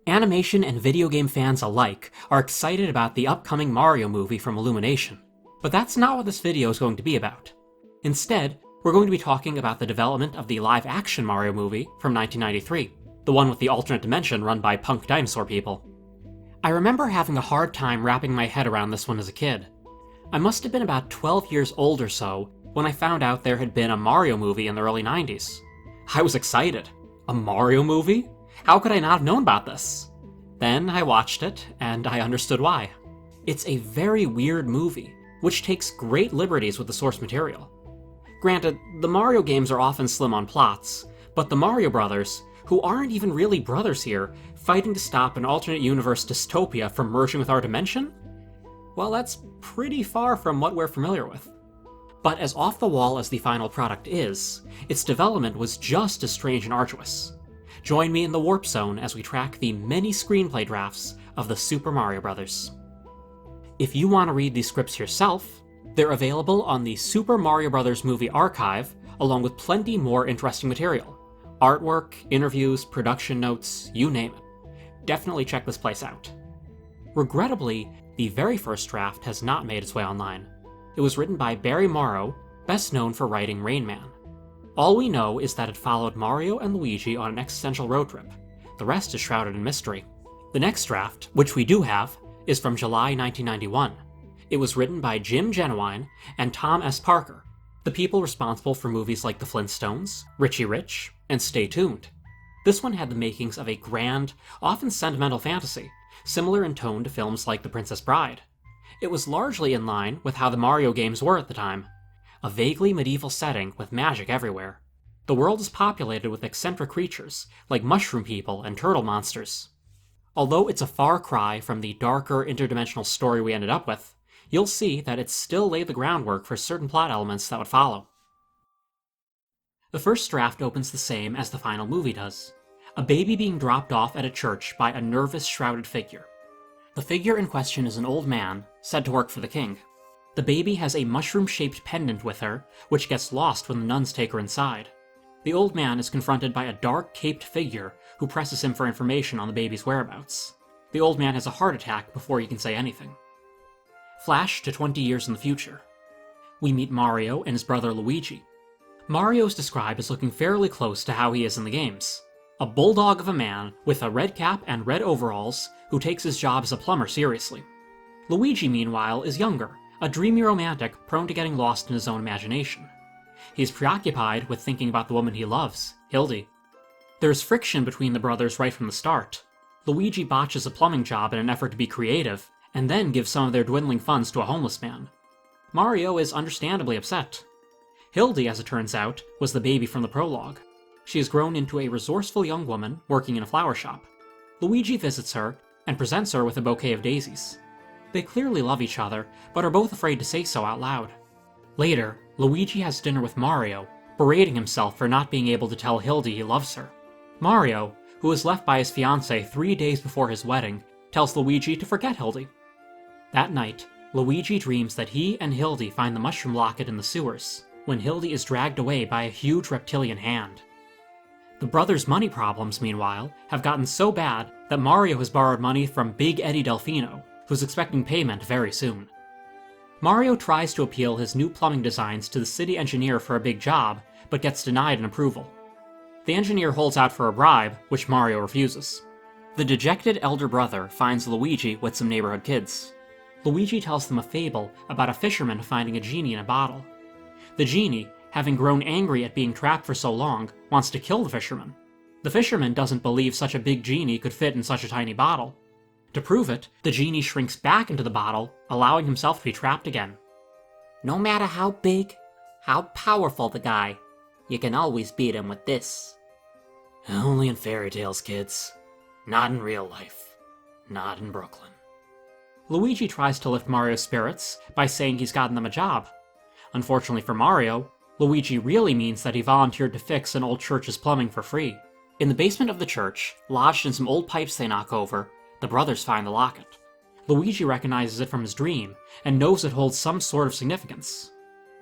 Animation and video game fans alike are excited about the upcoming Mario movie from Illumination. But that's not what this video is going to be about. Instead, we're going to be talking about the development of the live-action Mario movie from 1993, the one with the alternate dimension run by punk dinosaur people. I remember having a hard time wrapping my head around this one as a kid. I must have been about 12 years old or so when I found out there had been a Mario movie in the early 90s. I was excited. A Mario movie? How could I not have known about this? Then I watched it, and I understood why. It's a very weird movie, which takes great liberties with the source material. Granted, the Mario games are often slim on plots, but the Mario brothers, who aren't even really brothers here, fighting to stop an alternate universe dystopia from merging with our dimension? Well, that's pretty far from what we're familiar with. But as off-the-wall as the final product is, its development was just as strange and arduous. Join me in the Warp Zone as we track the many screenplay drafts of the Super Mario Bros. If you want to read these scripts yourself, they're available on the Super Mario Bros. Movie archive, along with plenty more interesting material. Artwork, interviews, production notes, you name it. Definitely check this place out. Regrettably, the very first draft has not made its way online. It was written by Barry Morrow, best known for writing Rain Man. All we know is that it followed Mario and Luigi on an existential road trip. The rest is shrouded in mystery. The next draft, which we do have, is from July 1991. It was written by Jim Genuine and Tom S. Parker, the people responsible for movies like The Flintstones, Richie Rich, and Stay Tuned. This one had the makings of a grand, often sentimental fantasy, similar in tone to films like The Princess Bride. It was largely in line with how the Mario games were at the time. A vaguely medieval setting with magic everywhere. The world is populated with eccentric creatures, like mushroom people and turtle monsters. Although it's a far cry from the darker interdimensional story we ended up with, you'll see that it still laid the groundwork for certain plot elements that would follow. The first draft opens the same as the final movie does. A baby being dropped off at a church by a nervous, shrouded figure. The figure in question is an old man, said to work for the king. The baby has a mushroom-shaped pendant with her, which gets lost when the nuns take her inside. The old man is confronted by a dark, caped figure who presses him for information on the baby's whereabouts. The old man has a heart attack before he can say anything. Flash to 20 years in the future. We meet Mario and his brother Luigi. Mario is described as looking fairly close to how he is in the games. A bulldog of a man with a red cap and red overalls who takes his job as a plumber seriously. Luigi, meanwhile, is younger, a dreamy romantic prone to getting lost in his own imagination. He's preoccupied with thinking about the woman he loves, Hildy. There's friction between the brothers right from the start. Luigi botches a plumbing job in an effort to be creative, and then gives some of their dwindling funds to a homeless man. Mario is understandably upset. Hildy, as it turns out, was the baby from the prologue. She has grown into a resourceful young woman working in a flower shop. Luigi visits her and presents her with a bouquet of daisies. They clearly love each other, but are both afraid to say so out loud. Later, Luigi has dinner with Mario, berating himself for not being able to tell Hildy he loves her. Mario, who was left by his fiancée 3 days before his wedding, tells Luigi to forget Hildy. That night, Luigi dreams that he and Hildy find the mushroom locket in the sewers, when Hildy is dragged away by a huge reptilian hand. The brothers' money problems, meanwhile, have gotten so bad that Mario has borrowed money from Big Eddie Delfino, who's expecting payment very soon. Mario tries to appeal his new plumbing designs to the city engineer for a big job, but gets denied an approval. The engineer holds out for a bribe, which Mario refuses. The dejected elder brother finds Luigi with some neighborhood kids. Luigi tells them a fable about a fisherman finding a genie in a bottle. The genie, having grown angry at being trapped for so long, wants to kill the fisherman. The fisherman doesn't believe such a big genie could fit in such a tiny bottle. To prove it, the genie shrinks back into the bottle, allowing himself to be trapped again. No matter how big, how powerful the guy, you can always beat him with this. Only in fairy tales, kids. Not in real life. Not in Brooklyn. Luigi tries to lift Mario's spirits by saying he's gotten them a job. Unfortunately for Mario, Luigi really means that he volunteered to fix an old church's plumbing for free. In the basement of the church, lodged in some old pipes they knock over, the brothers find the locket. Luigi recognizes it from his dream, and knows it holds some sort of significance.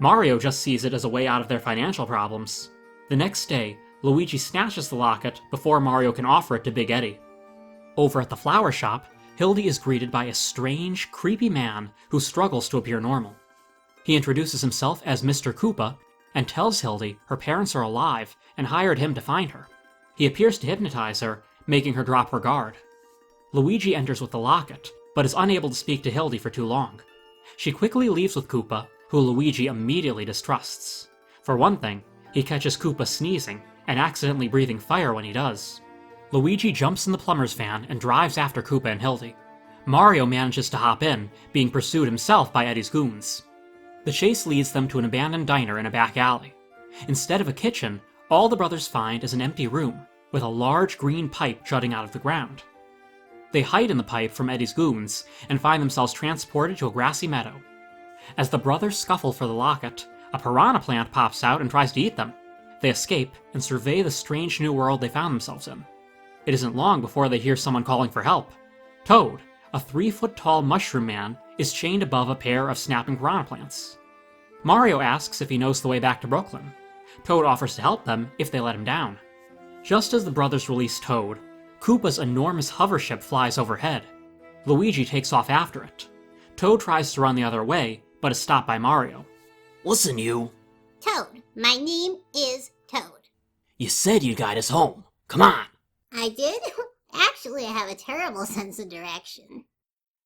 Mario just sees it as a way out of their financial problems. The next day, Luigi snatches the locket before Mario can offer it to Big Eddie. Over at the flower shop, Hildy is greeted by a strange, creepy man who struggles to appear normal. He introduces himself as Mr. Koopa and tells Hildy her parents are alive and hired him to find her. He appears to hypnotize her, making her drop her guard. Luigi enters with the locket, but is unable to speak to Hildy for too long. She quickly leaves with Koopa, who Luigi immediately distrusts. For one thing, he catches Koopa sneezing and accidentally breathing fire when he does. Luigi jumps in the plumber's van and drives after Koopa and Hildy. Mario manages to hop in, being pursued himself by Eddie's goons. The chase leads them to an abandoned diner in a back alley. Instead of a kitchen, all the brothers find is an empty room, with a large green pipe jutting out of the ground. They hide in the pipe from Eddie's goons, and find themselves transported to a grassy meadow. As the brothers scuffle for the locket, a piranha plant pops out and tries to eat them. They escape and survey the strange new world they found themselves in. It isn't long before they hear someone calling for help. Toad, a 3-foot-tall mushroom man, is chained above a pair of snapping piranha plants. Mario asks if he knows the way back to Brooklyn. Toad offers to help them if they let him down. Just as the brothers release Toad, Koopa's enormous hover ship flies overhead. Luigi takes off after it. Toad tries to run the other way, but is stopped by Mario. Listen, you. Toad. My name is Toad. You said you'd guide us home. Come on. I did? Actually, I have a terrible sense of direction.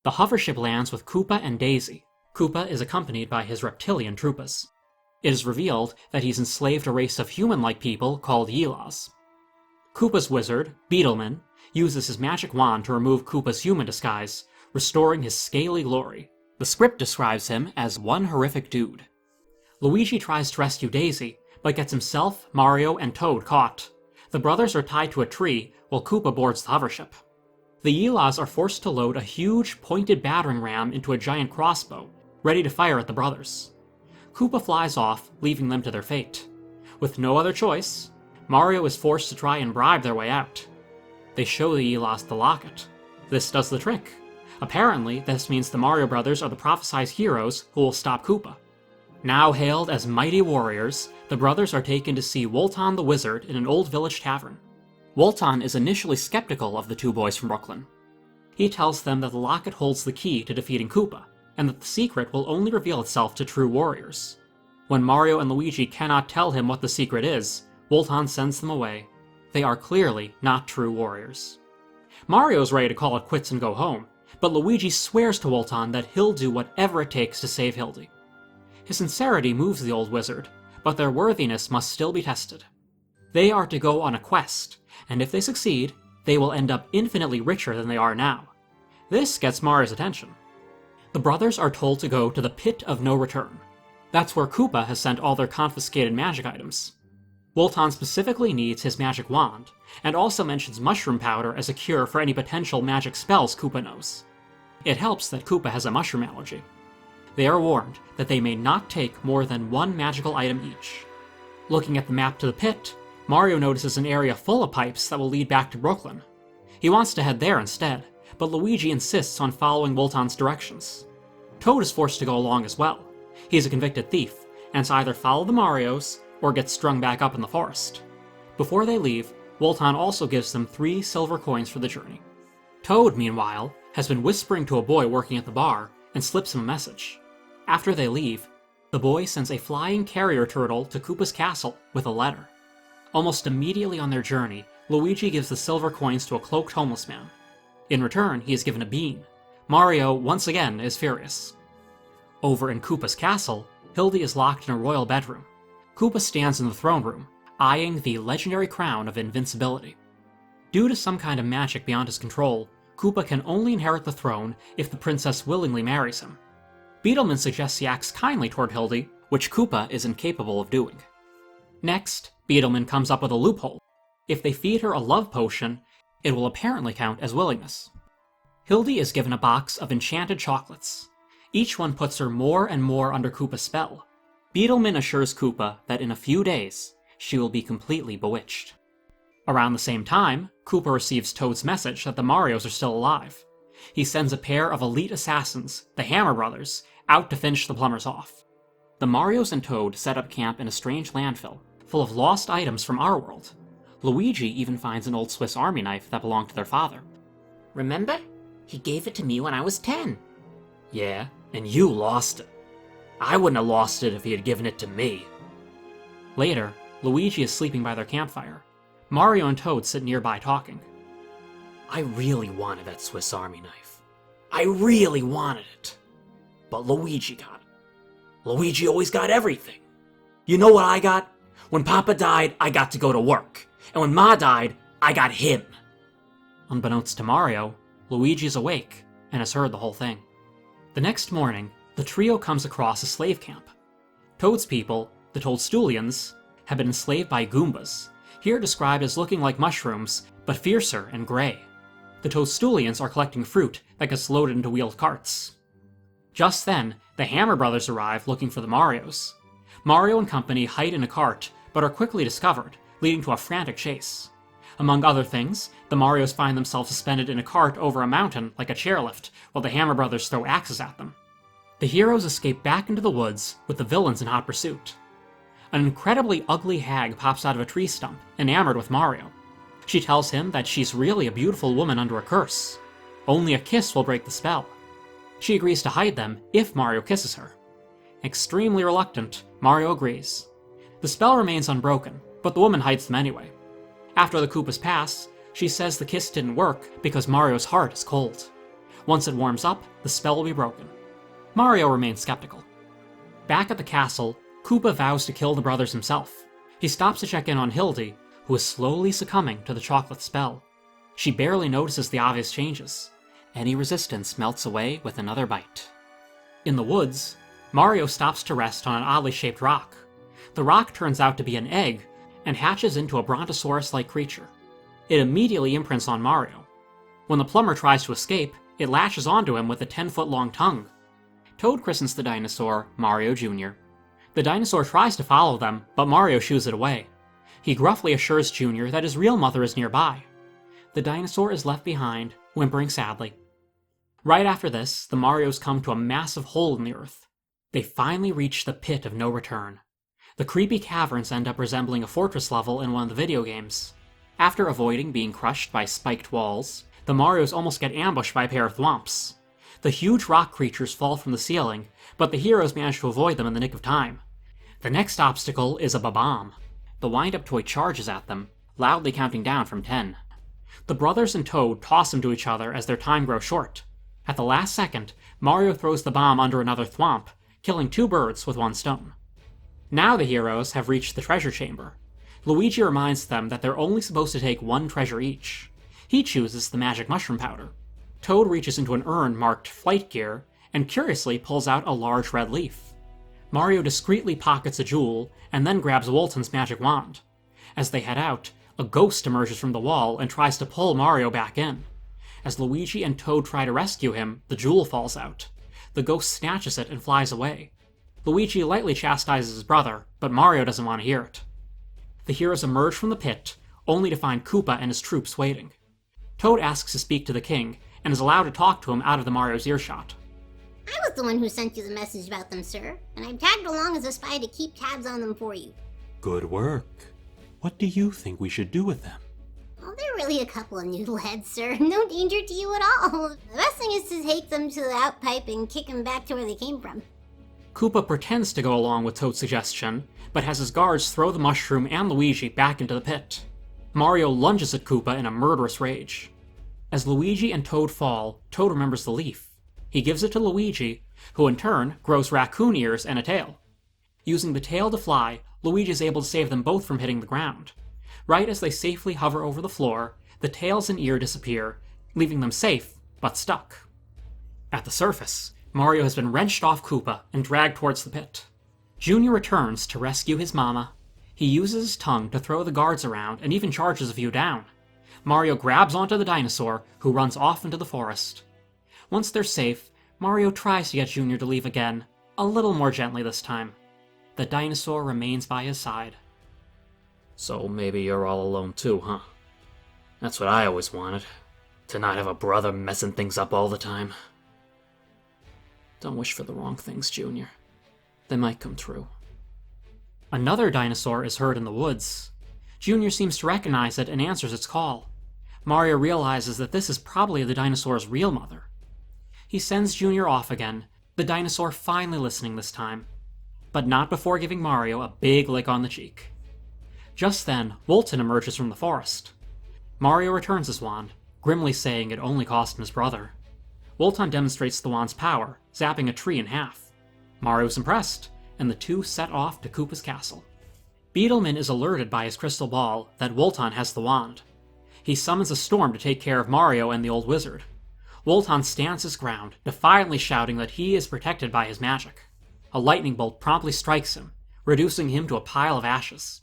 The hover ship lands with Koopa and Daisy. Koopa is accompanied by his reptilian troopas. It is revealed that he's enslaved a race of human-like people called Yeelas. Koopa's wizard, Beetleman, uses his magic wand to remove Koopa's human disguise, restoring his scaly glory. The script describes him as one horrific dude. Luigi tries to rescue Daisy, but gets himself, Mario, and Toad caught. The brothers are tied to a tree while Koopa boards the hover ship. The Yeelas are forced to load a huge, pointed battering ram into a giant crossbow, ready to fire at the brothers. Koopa flies off, leaving them to their fate. With no other choice, Mario is forced to try and bribe their way out. They show the Yeelas the locket. This does the trick. Apparently, this means the Mario brothers are the prophesized heroes who will stop Koopa. Now hailed as mighty warriors, the brothers are taken to see Wotan the Wizard in an old village tavern. Wotan is initially skeptical of the two boys from Brooklyn. He tells them that the locket holds the key to defeating Koopa, and that the secret will only reveal itself to true warriors. When Mario and Luigi cannot tell him what the secret is, Wotan sends them away. They are clearly not true warriors. Mario's ready to call it quits and go home, but Luigi swears to Wotan that he'll do whatever it takes to save Hildy. His sincerity moves the old wizard, but their worthiness must still be tested. They are to go on a quest, and if they succeed, they will end up infinitely richer than they are now. This gets Mario's attention. The brothers are told to go to the Pit of No Return. That's where Koopa has sent all their confiscated magic items. Wotan specifically needs his magic wand, and also mentions mushroom powder as a cure for any potential magic spells Koopa knows. It helps that Koopa has a mushroom allergy. They are warned that they may not take more than one magical item each. Looking at the map to the pit, Mario notices an area full of pipes that will lead back to Brooklyn. He wants to head there instead, but Luigi insists on following Wotan's directions. Toad is forced to go along as well. He is a convicted thief, and to either follow the Marios or get strung back up in the forest. Before they leave, Wotan also gives them 3 silver coins for the journey. Toad, meanwhile, has been whispering to a boy working at the bar and slips him a message. After they leave, the boy sends a flying carrier turtle to Koopa's castle with a letter. Almost immediately on their journey, Luigi gives the silver coins to a cloaked homeless man. In return, he is given a bean. Mario, once again, is furious. Over in Koopa's castle, Hildy is locked in a royal bedroom. Koopa stands in the throne room, eyeing the legendary crown of invincibility. Due to some kind of magic beyond his control, Koopa can only inherit the throne if the princess willingly marries him. Beetleman suggests he acts kindly toward Hildy, which Koopa is incapable of doing. Next, Beetleman comes up with a loophole. If they feed her a love potion, it will apparently count as willingness. Hildy is given a box of enchanted chocolates. Each one puts her more and more under Koopa's spell. Beetleman assures Koopa that in a few days, she will be completely bewitched. Around the same time, Koopa receives Toad's message that the Marios are still alive. He sends a pair of elite assassins, the Hammer Brothers, out to finish the plumbers off. The Marios and Toad set up camp in a strange landfill, full of lost items from our world. Luigi even finds an old Swiss Army knife that belonged to their father. Remember? He gave it to me when I was 10. Yeah, and you lost it. I wouldn't have lost it if he had given it to me. Later, Luigi is sleeping by their campfire. Mario and Toad sit nearby talking. I really wanted that Swiss Army knife. I really wanted it. But Luigi got it. Luigi always got everything. You know what I got? When Papa died, I got to go to work. And when Ma died, I got him. Unbeknownst to Mario, Luigi is awake and has heard the whole thing. The next morning, the trio comes across a slave camp. Toad's people, the Toadstoolians, have been enslaved by Goombas, here described as looking like mushrooms, but fiercer and grey. The Toadstoolians are collecting fruit that gets loaded into wheeled carts. Just then, the Hammer Brothers arrive looking for the Marios. Mario and company hide in a cart, but are quickly discovered, leading to a frantic chase. Among other things, the Marios find themselves suspended in a cart over a mountain like a chairlift, while the Hammer Brothers throw axes at them. The heroes escape back into the woods, with the villains in hot pursuit. An incredibly ugly hag pops out of a tree stump, enamored with Mario. She tells him that she's really a beautiful woman under a curse. Only a kiss will break the spell. She agrees to hide them if Mario kisses her. Extremely reluctant, Mario agrees. The spell remains unbroken, but the woman hides them anyway. After the Koopas pass, she says the kiss didn't work because Mario's heart is cold. Once it warms up, the spell will be broken. Mario remains skeptical. Back at the castle, Koopa vows to kill the brothers himself. He stops to check in on Hildy, who is slowly succumbing to the chocolate spell. She barely notices the obvious changes. Any resistance melts away with another bite. In the woods, Mario stops to rest on an oddly shaped rock. The rock turns out to be an egg, and hatches into a brontosaurus-like creature. It immediately imprints on Mario. When the plumber tries to escape, it lashes onto him with a 10-foot-long tongue. Toad christens the dinosaur Mario Jr. The dinosaur tries to follow them, but Mario shoos it away. He gruffly assures Jr. that his real mother is nearby. The dinosaur is left behind, whimpering sadly. Right after this, the Marios come to a massive hole in the earth. They finally reach the pit of no return. The creepy caverns end up resembling a fortress level in one of the video games. After avoiding being crushed by spiked walls, the Marios almost get ambushed by a pair of thwomps. The huge rock creatures fall from the ceiling, but the heroes manage to avoid them in the nick of time. The next obstacle is a Babam. The wind-up toy charges at them, loudly counting down from 10. The brothers and Toad toss them to each other as their time grows short. At the last second, Mario throws the bomb under another thwomp, killing 2 birds with 1 stone. Now the heroes have reached the treasure chamber. Luigi reminds them that they're only supposed to take 1 treasure each. He chooses the magic mushroom powder. Toad reaches into an urn marked Flight Gear, and curiously pulls out a large red leaf. Mario discreetly pockets a jewel, and then grabs Walton's magic wand. As they head out, a ghost emerges from the wall and tries to pull Mario back in. As Luigi and Toad try to rescue him, the jewel falls out. The ghost snatches it and flies away. Luigi lightly chastises his brother, but Mario doesn't want to hear it. The heroes emerge from the pit, only to find Koopa and his troops waiting. Toad asks to speak to the king, and is allowed to talk to him out of the Mario's earshot. I was the one who sent you the message about them, sir, and I've tagged along as a spy to keep tabs on them for you. Good work. What do you think we should do with them? Oh, they're really a couple of noodleheads, sir. No danger to you at all. The best thing is to take them to the outpipe and kick them back to where they came from. Koopa pretends to go along with Toad's suggestion, but has his guards throw the mushroom and Luigi back into the pit. Mario lunges at Koopa in a murderous rage. As Luigi and Toad fall, Toad remembers the leaf. He gives it to Luigi, who in turn grows raccoon ears and a tail. Using the tail to fly, Luigi is able to save them both from hitting the ground. Right as they safely hover over the floor, the tails and ear disappear, leaving them safe, but stuck. At the surface, Mario has been wrenched off Koopa and dragged towards the pit. Junior returns to rescue his mama. He uses his tongue to throw the guards around and even charges a few down. Mario grabs onto the dinosaur, who runs off into the forest. Once they're safe, Mario tries to get Junior to leave again, a little more gently this time. The dinosaur remains by his side. So maybe you're all alone too, huh? That's what I always wanted. To not have a brother messing things up all the time. Don't wish for the wrong things, Junior. They might come true. Another dinosaur is heard in the woods. Junior seems to recognize it and answers its call. Mario realizes that this is probably the dinosaur's real mother. He sends Junior off again, the dinosaur finally listening this time, but not before giving Mario a big lick on the cheek. Just then, Woolton emerges from the forest. Mario returns his wand, grimly saying it only cost him his brother. Woolton demonstrates the wand's power, zapping a tree in half. Mario's impressed, and the two set off to Koopa's castle. Beetleman is alerted by his crystal ball that Woolton has the wand. He summons a storm to take care of Mario and the old wizard. Woolton stands his ground, defiantly shouting that he is protected by his magic. A lightning bolt promptly strikes him, reducing him to a pile of ashes.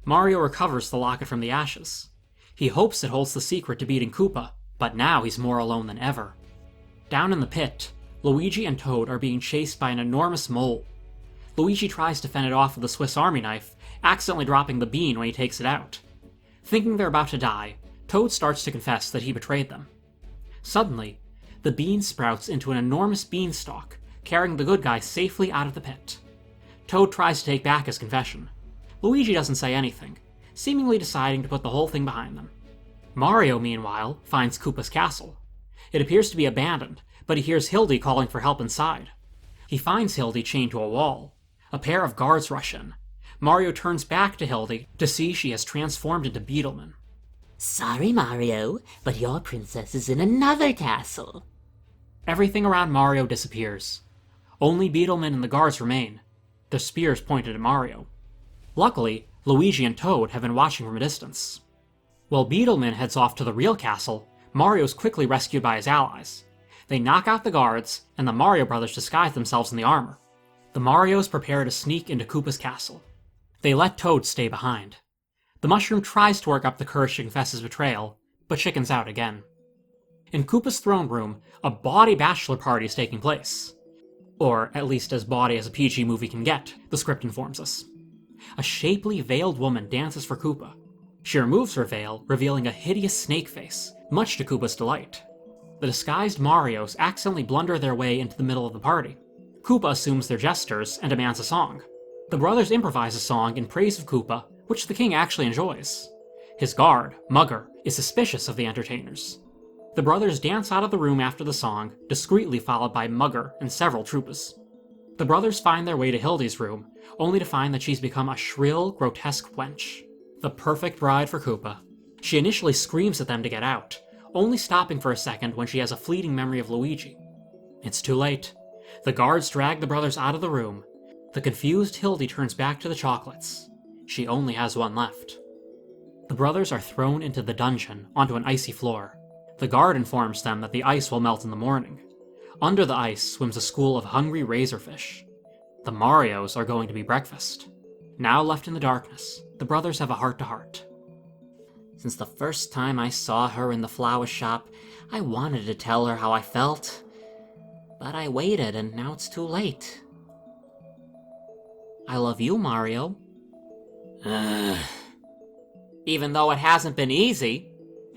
Mario recovers the locket from the ashes. He hopes it holds the secret to beating Koopa, but now he's more alone than ever. Down in the pit, Luigi and Toad are being chased by an enormous mole. Luigi tries to fend it off with a Swiss Army knife, accidentally dropping the bean when he takes it out. Thinking they're about to die, Toad starts to confess that he betrayed them. Suddenly, the bean sprouts into an enormous beanstalk, carrying the good guy safely out of the pit. Toad tries to take back his confession. Luigi doesn't say anything, seemingly deciding to put the whole thing behind them. Mario, meanwhile, finds Koopa's castle. It appears to be abandoned, but he hears Hildy calling for help inside. He finds Hildy chained to a wall. A pair of guards rush in. Mario turns back to Hildy to see she has transformed into Beetleman. Sorry, Mario, but your princess is in another castle. Everything around Mario disappears. Only Beetleman and the guards remain, their spears pointed at Mario. Luckily, Luigi and Toad have been watching from a distance. While Beetleman heads off to the real castle, Mario's quickly rescued by his allies. They knock out the guards, and the Mario brothers disguise themselves in the armor. The Marios prepare to sneak into Koopa's castle. They let Toad stay behind. The mushroom tries to work up the courage to confess his betrayal, but chickens out again. In Koopa's throne room, a bawdy bachelor party is taking place. Or at least as bawdy as a PG movie can get, the script informs us. A shapely, veiled woman dances for Koopa. She removes her veil, revealing a hideous snake face, much to Koopa's delight. The disguised Marios accidentally blunder their way into the middle of the party. Koopa assumes they're jesters and demands a song. The brothers improvise a song in praise of Koopa, which the king actually enjoys. His guard, Mugger, is suspicious of the entertainers. The brothers dance out of the room after the song, discreetly followed by Mugger and several troopers. The brothers find their way to Hildy's room, only to find that she's become a shrill, grotesque wench. The perfect bride for Koopa. She initially screams at them to get out, only stopping for a second when she has a fleeting memory of Luigi. It's too late. The guards drag the brothers out of the room. The confused Hildy turns back to the chocolates. She only has one left. The brothers are thrown into the dungeon, onto an icy floor. The guard informs them that the ice will melt in the morning. Under the ice swims a school of hungry razorfish. The Marios are going to be breakfast. Now left in the darkness, the brothers have a heart-to-heart. Since the first time I saw her in the flower shop, I wanted to tell her how I felt. But I waited, and now it's too late. I love you, Mario. Even though it hasn't been easy.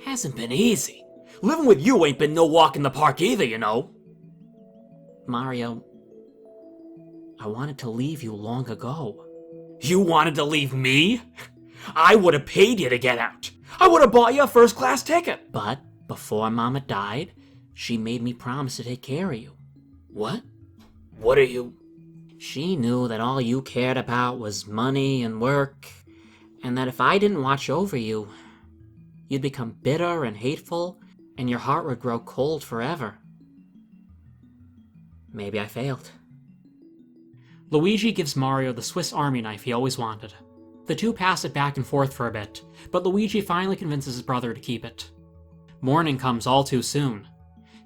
Hasn't been easy. Living with you ain't been no walk in the park either, you know. Mario, I wanted to leave you long ago. You wanted to leave me? I would have paid you to get out. I would have bought you a first-class ticket. But before Mama died, she made me promise to take care of you. What? What are you? She knew that all you cared about was money and work, and that if I didn't watch over you, you'd become bitter and hateful, and your heart would grow cold forever. Maybe I failed. Luigi gives Mario the Swiss Army knife he always wanted. The two pass it back and forth for a bit, but Luigi finally convinces his brother to keep it. Morning comes all too soon.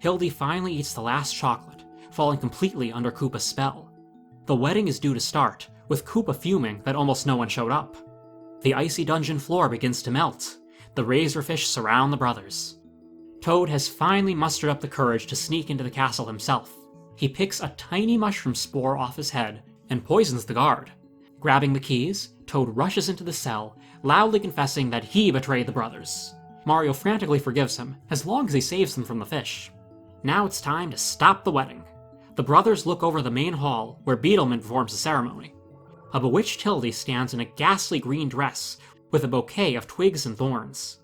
Hildy finally eats the last chocolate, falling completely under Koopa's spell. The wedding is due to start, with Koopa fuming that almost no one showed up. The icy dungeon floor begins to melt. The razorfish surround the brothers. Toad has finally mustered up the courage to sneak into the castle himself. He picks a tiny mushroom spore off his head and poisons the guard. Grabbing the keys, Toad rushes into the cell, loudly confessing that he betrayed the brothers. Mario frantically forgives him, as long as he saves them from the fish. Now it's time to stop the wedding. The brothers look over the main hall, where Beetleman performs the ceremony. A bewitched Hildy stands in a ghastly green dress, with a bouquet of twigs and thorns.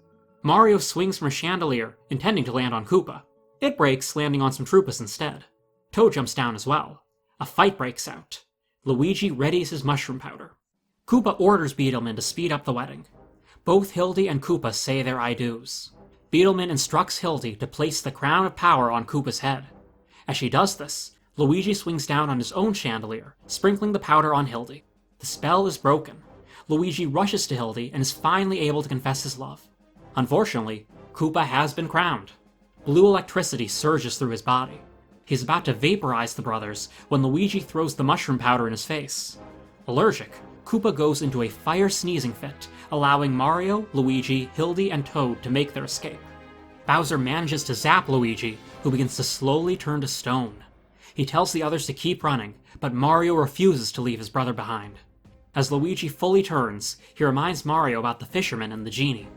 Mario swings from a chandelier, intending to land on Koopa. It breaks, landing on some Troopas instead. Toad jumps down as well. A fight breaks out. Luigi readies his mushroom powder. Koopa orders Beetleman to speed up the wedding. Both Hildy and Koopa say their I do's. Beetleman instructs Hildy to place the crown of power on Koopa's head. As she does this, Luigi swings down on his own chandelier, sprinkling the powder on Hildy. The spell is broken. Luigi rushes to Hildy and is finally able to confess his love. Unfortunately, Koopa has been crowned. Blue electricity surges through his body. He's about to vaporize the brothers when Luigi throws the mushroom powder in his face. Allergic, Koopa goes into a fire sneezing fit, allowing Mario, Luigi, Hildy, and Toad to make their escape. Bowser manages to zap Luigi, who begins to slowly turn to stone. He tells the others to keep running, but Mario refuses to leave his brother behind. As Luigi fully turns, he reminds Mario about the fisherman and the genie.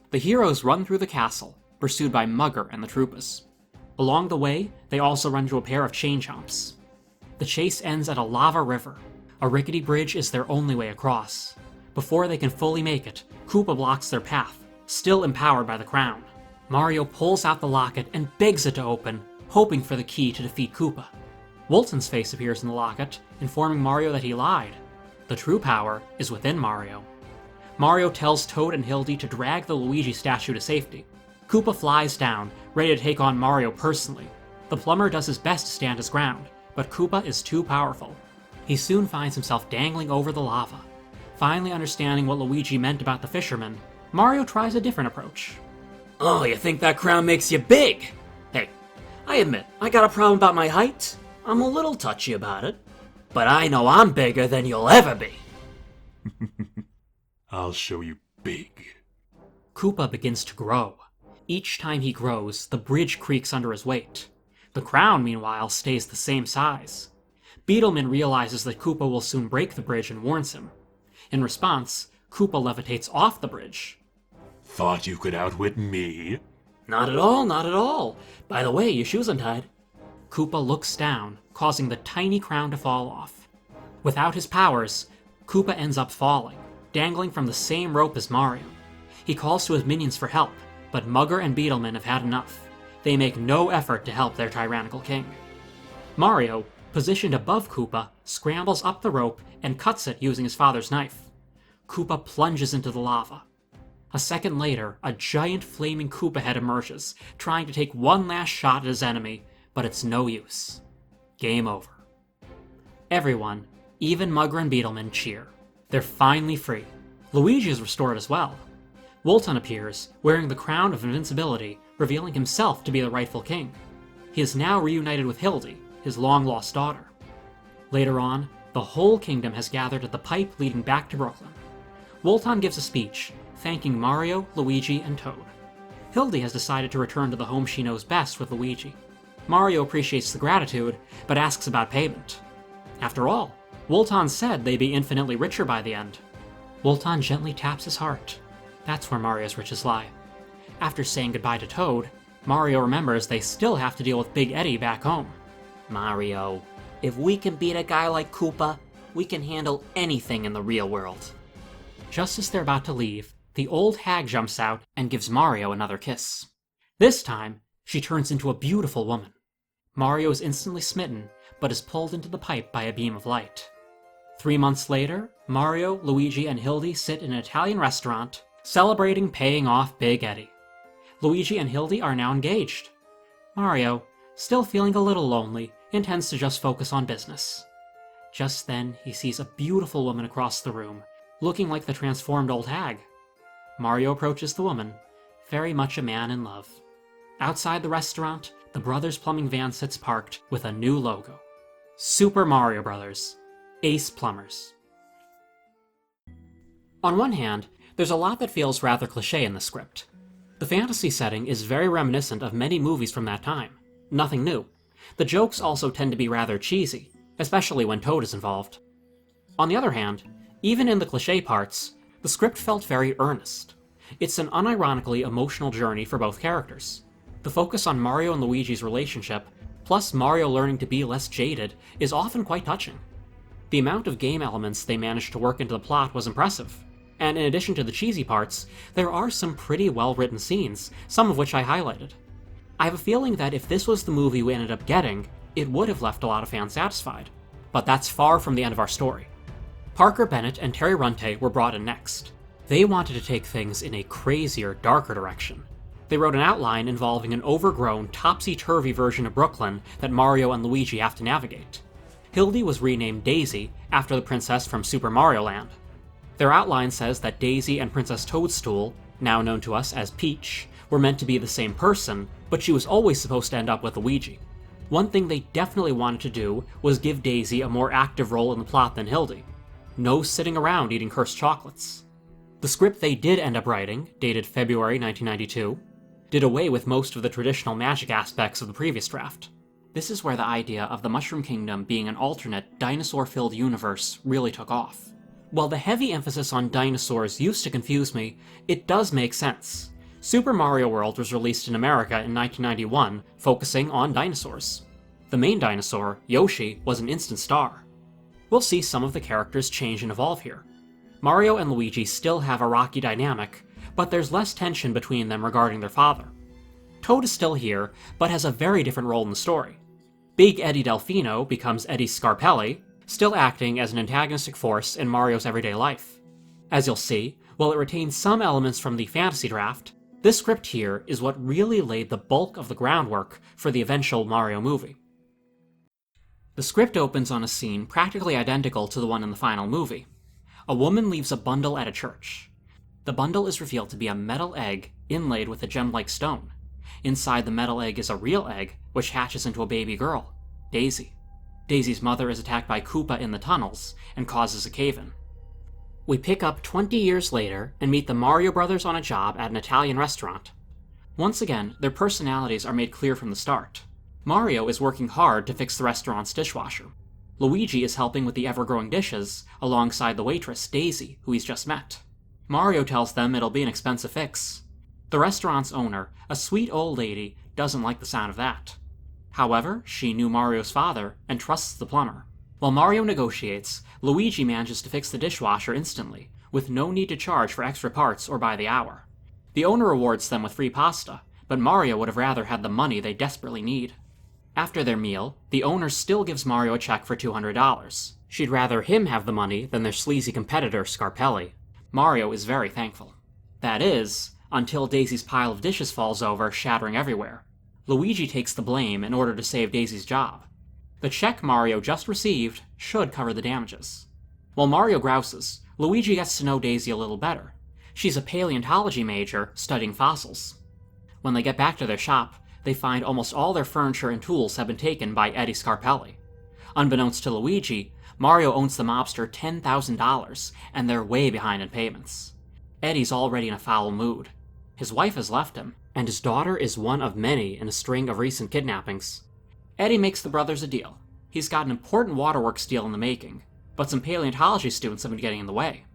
The heroes run through the castle, pursued by Mugger and the Troopas. Along the way, they also run into a pair of chain chomps. The chase ends at a lava river. A rickety bridge is their only way across. Before they can fully make it, Koopa blocks their path, still empowered by the crown. Mario pulls out the locket and begs it to open, hoping for the key to defeat Koopa. Wolton's face appears in the locket, informing Mario that he lied. The true power is within Mario. Mario tells Toad and Hildy to drag the Luigi statue to safety. Koopa flies down, ready to take on Mario personally. The plumber does his best to stand his ground, but Koopa is too powerful. He soon finds himself dangling over the lava. Finally understanding what Luigi meant about the fisherman, Mario tries a different approach. Oh, you think that crown makes you big? Hey, I admit, I got a problem about my height. I'm a little touchy about it. But I know I'm bigger than you'll ever be. I'll show you big. Koopa begins to grow. Each time he grows, the bridge creaks under his weight. The crown, meanwhile, stays the same size. Beetleman realizes that Koopa will soon break the bridge and warns him. In response, Koopa levitates off the bridge. Thought you could outwit me? Not at all, not at all. By the way, your shoe's untied. Koopa looks down, causing the tiny crown to fall off. Without his powers, Koopa ends up falling, dangling from the same rope as Mario. He calls to his minions for help, but Mugger and Beetleman have had enough. They make no effort to help their tyrannical king. Mario, positioned above Koopa, scrambles up the rope and cuts it using his father's knife. Koopa plunges into the lava. A second later, a giant flaming Koopa head emerges, trying to take one last shot at his enemy, but it's no use. Game over. Everyone, even Mugger and Beetleman, cheer. They're finally free. Luigi is restored as well. Wolton appears, wearing the crown of invincibility, revealing himself to be the rightful king. He is now reunited with Hildy, his long-lost daughter. Later on, the whole kingdom has gathered at the pipe leading back to Brooklyn. Wolton gives a speech, thanking Mario, Luigi, and Toad. Hildy has decided to return to the home she knows best with Luigi. Mario appreciates the gratitude, but asks about payment. After all, Wolton said they'd be infinitely richer by the end. Wolton gently taps his heart. That's where Mario's riches lie. After saying goodbye to Toad, Mario remembers they still have to deal with Big Eddie back home. Mario, if we can beat a guy like Koopa, we can handle anything in the real world. Just as they're about to leave, the old hag jumps out and gives Mario another kiss. This time, she turns into a beautiful woman. Mario is instantly smitten, but is pulled into the pipe by a beam of light. 3 months later, Mario, Luigi, and Hildy sit in an Italian restaurant, celebrating paying off Big Eddie. Luigi and Hildy are now engaged. Mario, still feeling a little lonely, intends to just focus on business. Just then, he sees a beautiful woman across the room, looking like the transformed old hag. Mario approaches the woman, very much a man in love. Outside the restaurant, the Brothers Plumbing van sits parked with a new logo. Super Mario Brothers. Ace Plumbers. On one hand, there's a lot that feels rather cliché in the script. The fantasy setting is very reminiscent of many movies from that time. Nothing new. The jokes also tend to be rather cheesy, especially when Toad is involved. On the other hand, even in the cliché parts, the script felt very earnest. It's an unironically emotional journey for both characters. The focus on Mario and Luigi's relationship, plus Mario learning to be less jaded, is often quite touching. The amount of game elements they managed to work into the plot was impressive. And in addition to the cheesy parts, there are some pretty well-written scenes, some of which I highlighted. I have a feeling that if this was the movie we ended up getting, it would have left a lot of fans satisfied. But that's far from the end of our story. Parker Bennett and Terry Runte were brought in next. They wanted to take things in a crazier, darker direction. They wrote an outline involving an overgrown, topsy-turvy version of Brooklyn that Mario and Luigi have to navigate. Hildy was renamed Daisy after the princess from Super Mario Land. Their outline says that Daisy and Princess Toadstool, now known to us as Peach, were meant to be the same person, but she was always supposed to end up with Luigi. One thing they definitely wanted to do was give Daisy a more active role in the plot than Hildy. No sitting around eating cursed chocolates. The script they did end up writing, dated February 1992, did away with most of the traditional magic aspects of the previous draft. This is where the idea of the Mushroom Kingdom being an alternate, dinosaur-filled universe really took off. While the heavy emphasis on dinosaurs used to confuse me, it does make sense. Super Mario World was released in America in 1991, focusing on dinosaurs. The main dinosaur, Yoshi, was an instant star. We'll see some of the characters change and evolve here. Mario and Luigi still have a rocky dynamic, but there's less tension between them regarding their father. Toad is still here, but has a very different role in the story. Big Eddie Delfino becomes Eddie Scarpelli, still acting as an antagonistic force in Mario's everyday life. As you'll see, while it retains some elements from the fantasy draft, this script here is what really laid the bulk of the groundwork for the eventual Mario movie. The script opens on a scene practically identical to the one in the final movie. A woman leaves a bundle at a church. The bundle is revealed to be a metal egg inlaid with a gem-like stone. Inside the metal egg is a real egg, which hatches into a baby girl, Daisy. Daisy's mother is attacked by Koopa in the tunnels and causes a cave-in. We pick up 20 years later and meet the Mario brothers on a job at an Italian restaurant. Once again, their personalities are made clear from the start. Mario is working hard to fix the restaurant's dishwasher. Luigi is helping with the ever-growing dishes, alongside the waitress, Daisy, who he's just met. Mario tells them it'll be an expensive fix. The restaurant's owner, a sweet old lady, doesn't like the sound of that. However, she knew Mario's father and trusts the plumber. While Mario negotiates, Luigi manages to fix the dishwasher instantly, with no need to charge for extra parts or by the hour. The owner rewards them with free pasta, but Mario would have rather had the money they desperately need. After their meal, the owner still gives Mario a check for $200. She'd rather him have the money than their sleazy competitor, Scarpelli. Mario is very thankful. That is, until Daisy's pile of dishes falls over, shattering everywhere. Luigi takes the blame in order to save Daisy's job. The check Mario just received should cover the damages. While Mario grouses, Luigi gets to know Daisy a little better. She's a paleontology major studying fossils. When they get back to their shop, they find almost all their furniture and tools have been taken by Eddie Scarpelli. Unbeknownst to Luigi, Mario owns the mobster $10,000, and they're way behind in payments. Eddie's already in a foul mood. His wife has left him, and his daughter is one of many in a string of recent kidnappings. Eddie makes the brothers a deal. He's got an important waterworks deal in the making, but some paleontology students have been getting in the way.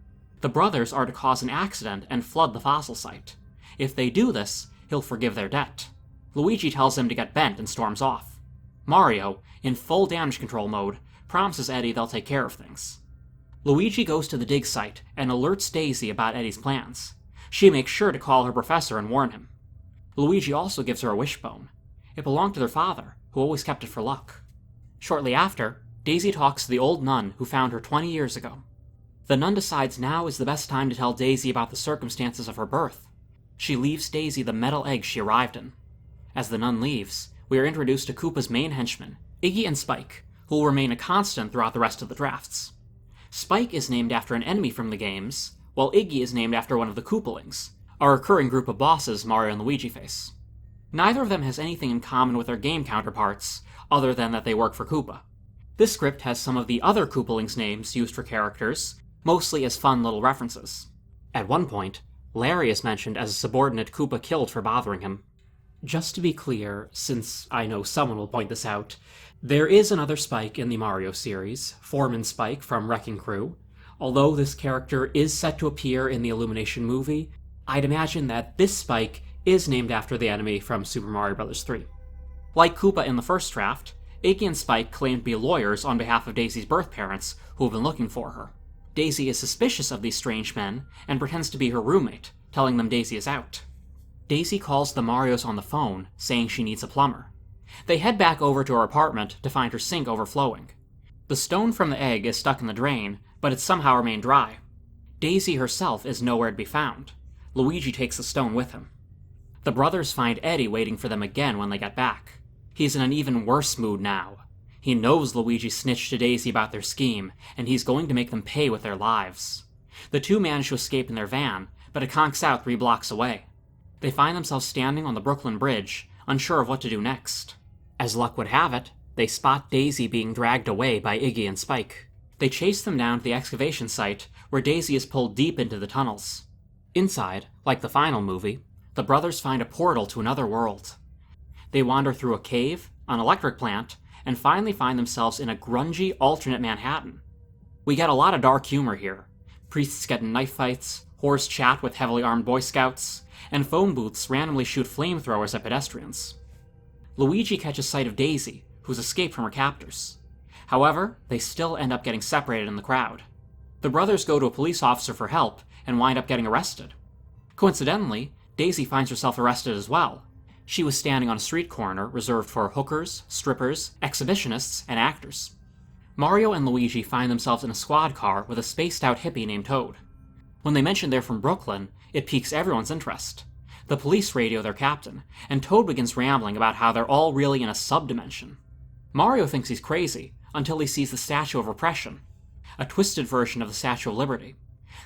The brothers are to cause an accident and flood the fossil site. If they do this, he'll forgive their debt. Luigi tells him to get bent and storms off. Mario, in full damage control mode, promises Eddie they'll take care of things. Luigi goes to the dig site and alerts Daisy about Eddie's plans. She makes sure to call her professor and warn him. Luigi also gives her a wishbone. It belonged to their father, who always kept it for luck. Shortly after, Daisy talks to the old nun who found her 20 years ago. The nun decides now is the best time to tell Daisy about the circumstances of her birth. She leaves Daisy the metal egg she arrived in. As the nun leaves, we are introduced to Koopa's main henchmen, Iggy and Spike, who will remain a constant throughout the rest of the drafts. Spike is named after an enemy from the games, while Iggy is named after one of the Koopalings, a recurring group of bosses Mario and Luigi face. Neither of them has anything in common with their game counterparts, other than that they work for Koopa. This script has some of the other Koopalings' names used for characters, mostly as fun little references. At one point, Larry is mentioned as a subordinate Koopa killed for bothering him. Just to be clear, since I know someone will point this out, there is another Spike in the Mario series, Foreman Spike from Wrecking Crew. Although this character is set to appear in the Illumination movie, I'd imagine that this Spike is named after the enemy from Super Mario Bros. 3. Like Koopa in the first draft, Iggy and Spike claim to be lawyers on behalf of Daisy's birth parents, who have been looking for her. Daisy is suspicious of these strange men and pretends to be her roommate, telling them Daisy is out. Daisy calls the Marios on the phone, saying she needs a plumber. They head back over to her apartment to find her sink overflowing. The stone from the egg is stuck in the drain, but it somehow remained dry. Daisy herself is nowhere to be found. Luigi takes the stone with him. The brothers find Eddie waiting for them again when they get back. He's in an even worse mood now. He knows Luigi snitched to Daisy about their scheme, and he's going to make them pay with their lives. The two manage to escape in their van, but it conks out 3 blocks away. They find themselves standing on the Brooklyn Bridge, unsure of what to do next. As luck would have it, they spot Daisy being dragged away by Iggy and Spike. They chase them down to the excavation site, where Daisy is pulled deep into the tunnels. Inside, like the final movie, the brothers find a portal to another world. They wander through a cave, an electric plant, and finally find themselves in a grungy alternate Manhattan. We get a lot of dark humor here. Priests get in knife fights, whores chat with heavily armed Boy Scouts, and phone booths randomly shoot flamethrowers at pedestrians. Luigi catches sight of Daisy, who's escaped from her captors. However, they still end up getting separated in the crowd. The brothers go to a police officer for help and wind up getting arrested. Coincidentally, Daisy finds herself arrested as well. She was standing on a street corner reserved for hookers, strippers, exhibitionists, and actors. Mario and Luigi find themselves in a squad car with a spaced-out hippie named Toad. When they mention they're from Brooklyn, it piques everyone's interest. The police radio their captain, and Toad begins rambling about how they're all really in a subdimension. Mario thinks he's crazy, until he sees the Statue of Repression, a twisted version of the Statue of Liberty.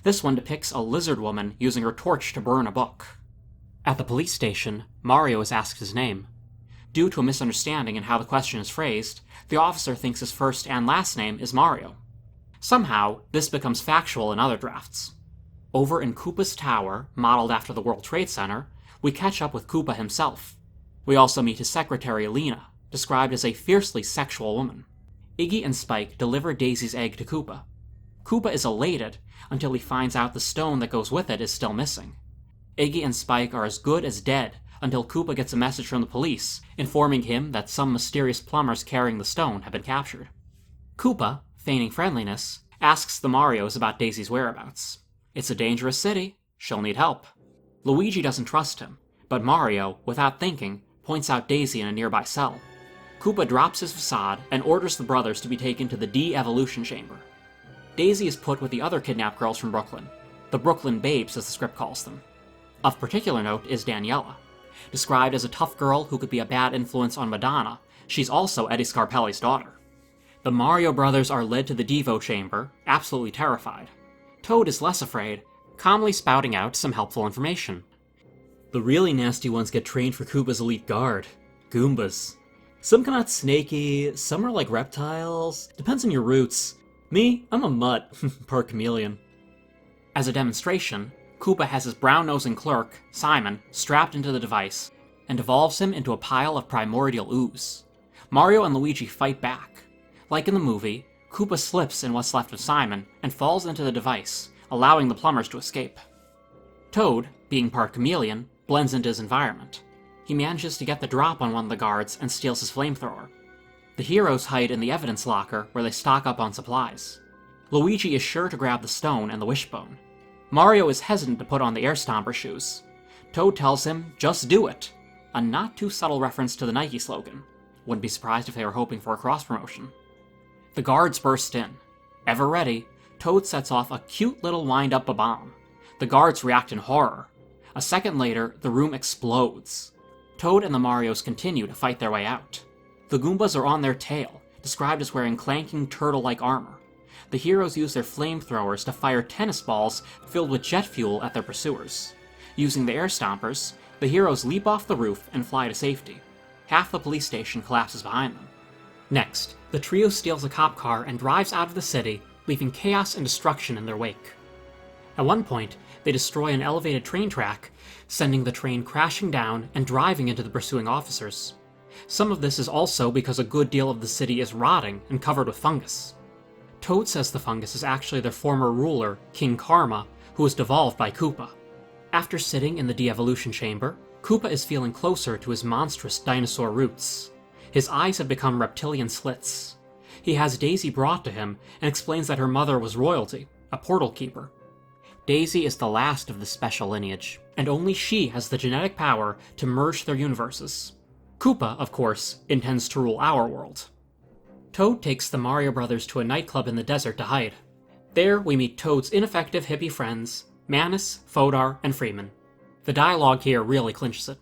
This one depicts a lizard woman using her torch to burn a book. At the police station, Mario is asked his name. Due to a misunderstanding in how the question is phrased, the officer thinks his first and last name is Mario. Somehow, this becomes factual in other drafts. Over in Koopa's tower, modeled after the World Trade Center, we catch up with Koopa himself. We also meet his secretary, Lena, described as a fiercely sexual woman. Iggy and Spike deliver Daisy's egg to Koopa. Koopa is elated until he finds out the stone that goes with it is still missing. Iggy and Spike are as good as dead until Koopa gets a message from the police informing him that some mysterious plumbers carrying the stone have been captured. Koopa, feigning friendliness, asks the Marios about Daisy's whereabouts. It's a dangerous city. She'll need help. Luigi doesn't trust him, but Mario, without thinking, points out Daisy in a nearby cell. Koopa drops his facade and orders the brothers to be taken to the de-evolution chamber. Daisy is put with the other kidnapped girls from Brooklyn, the Brooklyn Babes as the script calls them. Of particular note is Daniela. Described as a tough girl who could be a bad influence on Madonna, she's also Eddie Scarpelli's daughter. The Mario brothers are led to the Devo chamber, absolutely terrified. Toad is less afraid, calmly spouting out some helpful information. The really nasty ones get trained for Koopa's elite guard, Goombas. Some come out snaky, some are like reptiles, depends on your roots. Me, I'm a mutt, part chameleon. As a demonstration, Koopa has his brown-nosing clerk, Simon, strapped into the device, and evolves him into a pile of primordial ooze. Mario and Luigi fight back. Like in the movie, Koopa slips in what's left of Simon and falls into the device, allowing the plumbers to escape. Toad, being part chameleon, blends into his environment. He manages to get the drop on one of the guards and steals his flamethrower. The heroes hide in the evidence locker where they stock up on supplies. Luigi is sure to grab the stone and the wishbone. Mario is hesitant to put on the air stomper shoes. Toad tells him, just do it, a not too subtle reference to the Nike slogan. Wouldn't be surprised if they were hoping for a cross-promotion. The guards burst in. Ever ready, Toad sets off a cute little wind-up bomb. The guards react in horror. A second later, the room explodes. Toad and the Marios continue to fight their way out. The Goombas are on their tail, described as wearing clanking turtle-like armor. The heroes use their flamethrowers to fire tennis balls filled with jet fuel at their pursuers. Using the air stompers, the heroes leap off the roof and fly to safety. Half the police station collapses behind them. Next, the trio steals a cop car and drives out of the city, leaving chaos and destruction in their wake. At one point, they destroy an elevated train track, sending the train crashing down and driving into the pursuing officers. Some of this is also because a good deal of the city is rotting and covered with fungus. Toad says the fungus is actually their former ruler, King Karma, who was devolved by Koopa. After sitting in the de-evolution chamber, Koopa is feeling closer to his monstrous dinosaur roots. His eyes have become reptilian slits. He has Daisy brought to him and explains that her mother was royalty, a portal keeper. Daisy is the last of this special lineage, and only she has the genetic power to merge their universes. Koopa, of course, intends to rule our world. Toad takes the Mario brothers to a nightclub in the desert to hide. There, we meet Toad's ineffective hippie friends, Manus, Fodar, and Freeman. The dialogue here really clinches it.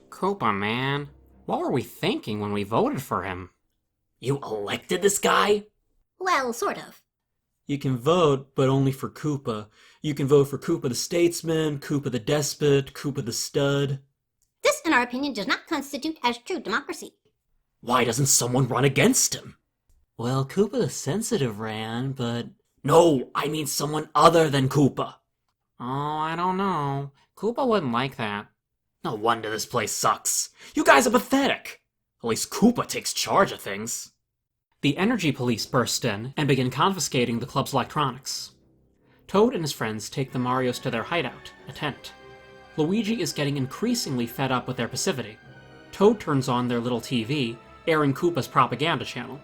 Koopa, man. What were we thinking when we voted for him? You elected this guy? Well, sort of. You can vote, but only for Koopa. You can vote for Koopa the Statesman, Koopa the Despot, Koopa the Stud. This, in our opinion, does not constitute as true democracy. Why doesn't someone run against him? Well, Koopa the Sensitive ran, but... No, I mean someone other than Koopa. Oh, I don't know. Koopa wouldn't like that. No wonder this place sucks. You guys are pathetic. At least Koopa takes charge of things. The energy police burst in and begin confiscating the club's electronics. Toad and his friends take the Marios to their hideout, a tent. Luigi is getting increasingly fed up with their passivity. Toad turns on their little TV, airing Koopa's propaganda channel.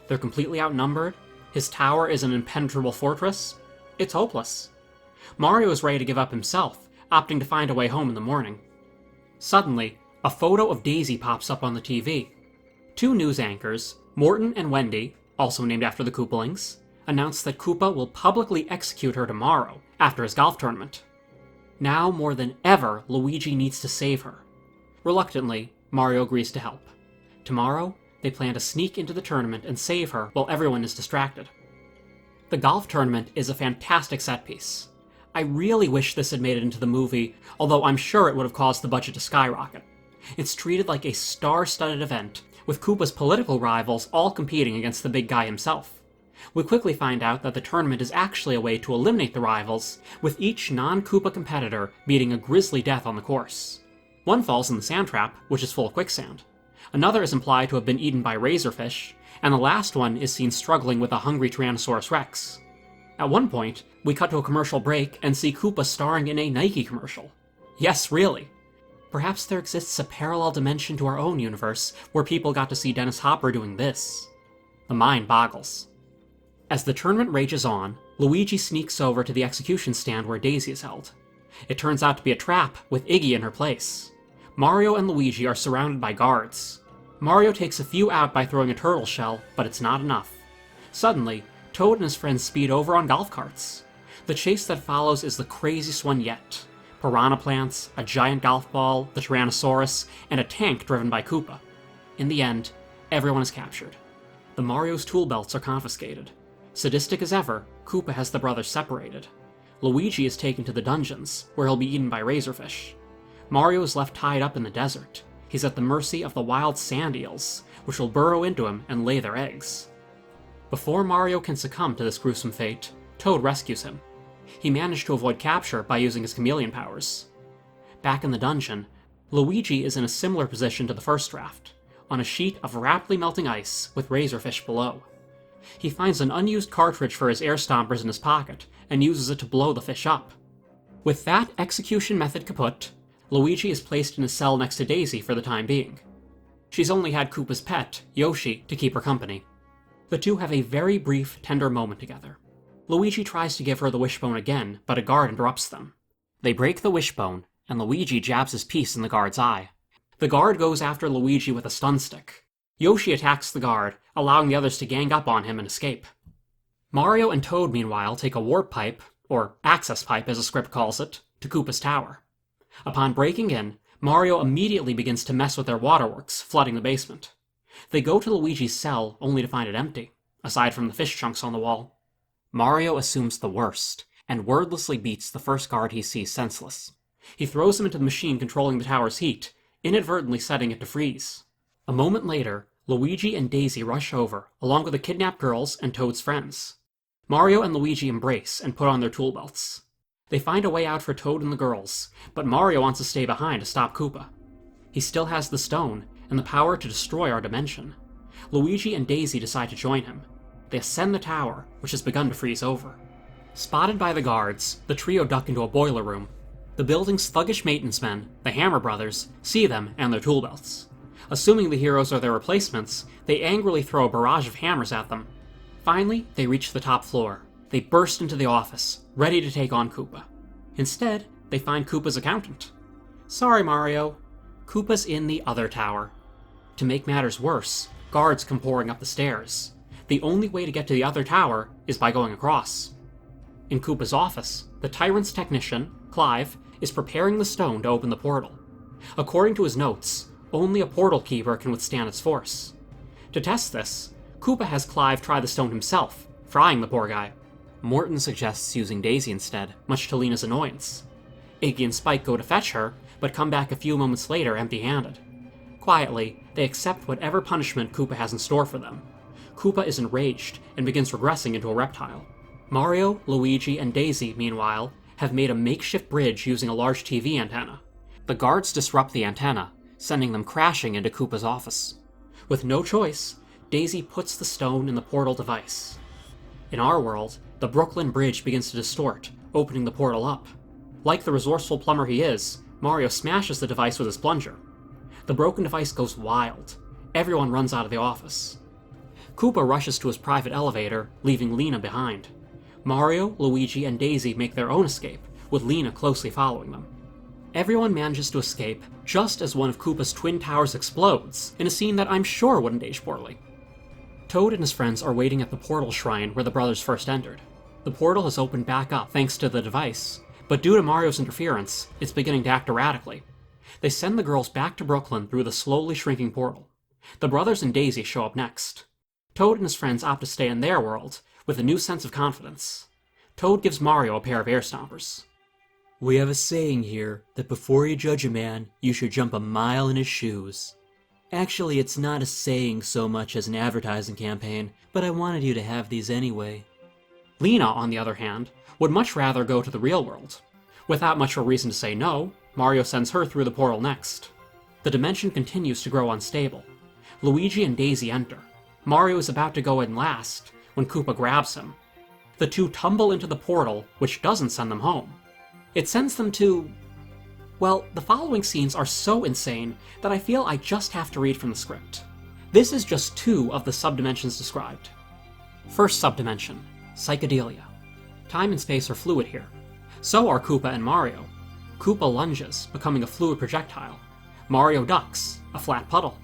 They're completely outnumbered. His tower is an impenetrable fortress. It's hopeless. Mario is ready to give up himself, opting to find a way home in the morning. Suddenly, a photo of Daisy pops up on the TV. Two news anchors, Morton and Wendy, also named after the Koopalings, announce that Koopa will publicly execute her tomorrow, after his golf tournament. Now more than ever, Luigi needs to save her. Reluctantly, Mario agrees to help. Tomorrow, they plan to sneak into the tournament and save her while everyone is distracted. The golf tournament is a fantastic set piece. I really wish this had made it into the movie, although I'm sure it would have caused the budget to skyrocket. It's treated like a star-studded event, with Koopa's political rivals all competing against the big guy himself. We quickly find out that the tournament is actually a way to eliminate the rivals, with each non-Koopa competitor meeting a grisly death on the course. One falls in the sand trap, which is full of quicksand. Another is implied to have been eaten by razorfish, and the last one is seen struggling with a hungry Tyrannosaurus Rex. At one point, we cut to a commercial break and see Koopa starring in a Nike commercial. Yes, really. Perhaps there exists a parallel dimension to our own universe where people got to see Dennis Hopper doing this. The mind boggles. As the tournament rages on, Luigi sneaks over to the execution stand where Daisy is held. It turns out to be a trap, with Iggy in her place. Mario and Luigi are surrounded by guards. Mario takes a few out by throwing a turtle shell, but it's not enough. Suddenly, Toad and his friends speed over on golf carts. The chase that follows is the craziest one yet. Piranha plants, a giant golf ball, the Tyrannosaurus, and a tank driven by Koopa. In the end, everyone is captured. The Mario's tool belts are confiscated. Sadistic as ever, Koopa has the brothers separated. Luigi is taken to the dungeons, where he'll be eaten by razorfish. Mario is left tied up in the desert. He's at the mercy of the wild sand eels, which will burrow into him and lay their eggs. Before Mario can succumb to this gruesome fate, Toad rescues him. He managed to avoid capture by using his chameleon powers. Back in the dungeon, Luigi is in a similar position to the first draft, on a sheet of rapidly melting ice with razorfish below. He finds an unused cartridge for his air stompers in his pocket and uses it to blow the fish up. With that execution method kaput, Luigi is placed in a cell next to Daisy for the time being. She's only had Koopa's pet, Yoshi, to keep her company. The two have a very brief, tender moment together. Luigi tries to give her the wishbone again, but a guard interrupts them. They break the wishbone, and Luigi jabs his piece in the guard's eye. The guard goes after Luigi with a stun stick. Yoshi attacks the guard, allowing the others to gang up on him and escape. Mario and Toad, meanwhile, take a warp pipe, or access pipe as the script calls it, to Koopa's tower. Upon breaking in, Mario immediately begins to mess with their waterworks, flooding the basement. They go to Luigi's cell, only to find it empty, aside from the fish chunks on the wall. Mario assumes the worst, and wordlessly beats the first guard he sees senseless. He throws him into the machine controlling the tower's heat, inadvertently setting it to freeze. A moment later, Luigi and Daisy rush over, along with the kidnapped girls and Toad's friends. Mario and Luigi embrace and put on their tool belts. They find a way out for Toad and the girls, but Mario wants to stay behind to stop Koopa. He still has the stone, and the power to destroy our dimension. Luigi and Daisy decide to join him. They ascend the tower, which has begun to freeze over. Spotted by the guards, the trio duck into a boiler room. The building's thuggish maintenance men, the Hammer Brothers, see them and their tool belts. Assuming the heroes are their replacements, they angrily throw a barrage of hammers at them. Finally, they reach the top floor. They burst into the office, ready to take on Koopa. Instead, they find Koopa's accountant. Sorry, Mario. Koopa's in the other tower. To make matters worse, guards come pouring up the stairs. The only way to get to the other tower is by going across. In Koopa's office, the Tyrant's technician, Clive, is preparing the stone to open the portal. According to his notes, only a portal keeper can withstand its force. To test this, Koopa has Clive try the stone himself, frying the poor guy. Morton suggests using Daisy instead, much to Lena's annoyance. Iggy and Spike go to fetch her, but come back a few moments later empty-handed. Quietly, they accept whatever punishment Koopa has in store for them. Koopa is enraged and begins regressing into a reptile. Mario, Luigi, and Daisy, meanwhile, have made a makeshift bridge using a large TV antenna. The guards disrupt the antenna, sending them crashing into Koopa's office. With no choice, Daisy puts the stone in the portal device. In our world, the Brooklyn Bridge begins to distort, opening the portal up. Like the resourceful plumber he is, Mario smashes the device with his plunger. The broken device goes wild. Everyone runs out of the office. Koopa rushes to his private elevator, leaving Lena behind. Mario, Luigi, and Daisy make their own escape, with Lena closely following them. Everyone manages to escape just as one of Koopa's twin towers explodes, in a scene that I'm sure wouldn't age poorly. Toad and his friends are waiting at the portal shrine where the brothers first entered. The portal has opened back up thanks to the device, but due to Mario's interference, it's beginning to act erratically. They send the girls back to Brooklyn through the slowly shrinking portal. The brothers and Daisy show up next. Toad and his friends opt to stay in their world, with a new sense of confidence. Toad gives Mario a pair of air stompers. We have a saying here that before you judge a man, you should jump a mile in his shoes. Actually, it's not a saying so much as an advertising campaign, but I wanted you to have these anyway. Lena, on the other hand, would much rather go to the real world. Without much of a reason to say no, Mario sends her through the portal next. The dimension continues to grow unstable. Luigi and Daisy enter. Mario is about to go in last, when Koopa grabs him. The two tumble into the portal, which doesn't send them home. It sends them to... Well, the following scenes are so insane that I feel I just have to read from the script. This is just 2 of the subdimensions described. First subdimension, psychedelia. Time and space are fluid here. So are Koopa and Mario. Koopa lunges, becoming a fluid projectile. Mario ducks, a flat puddle.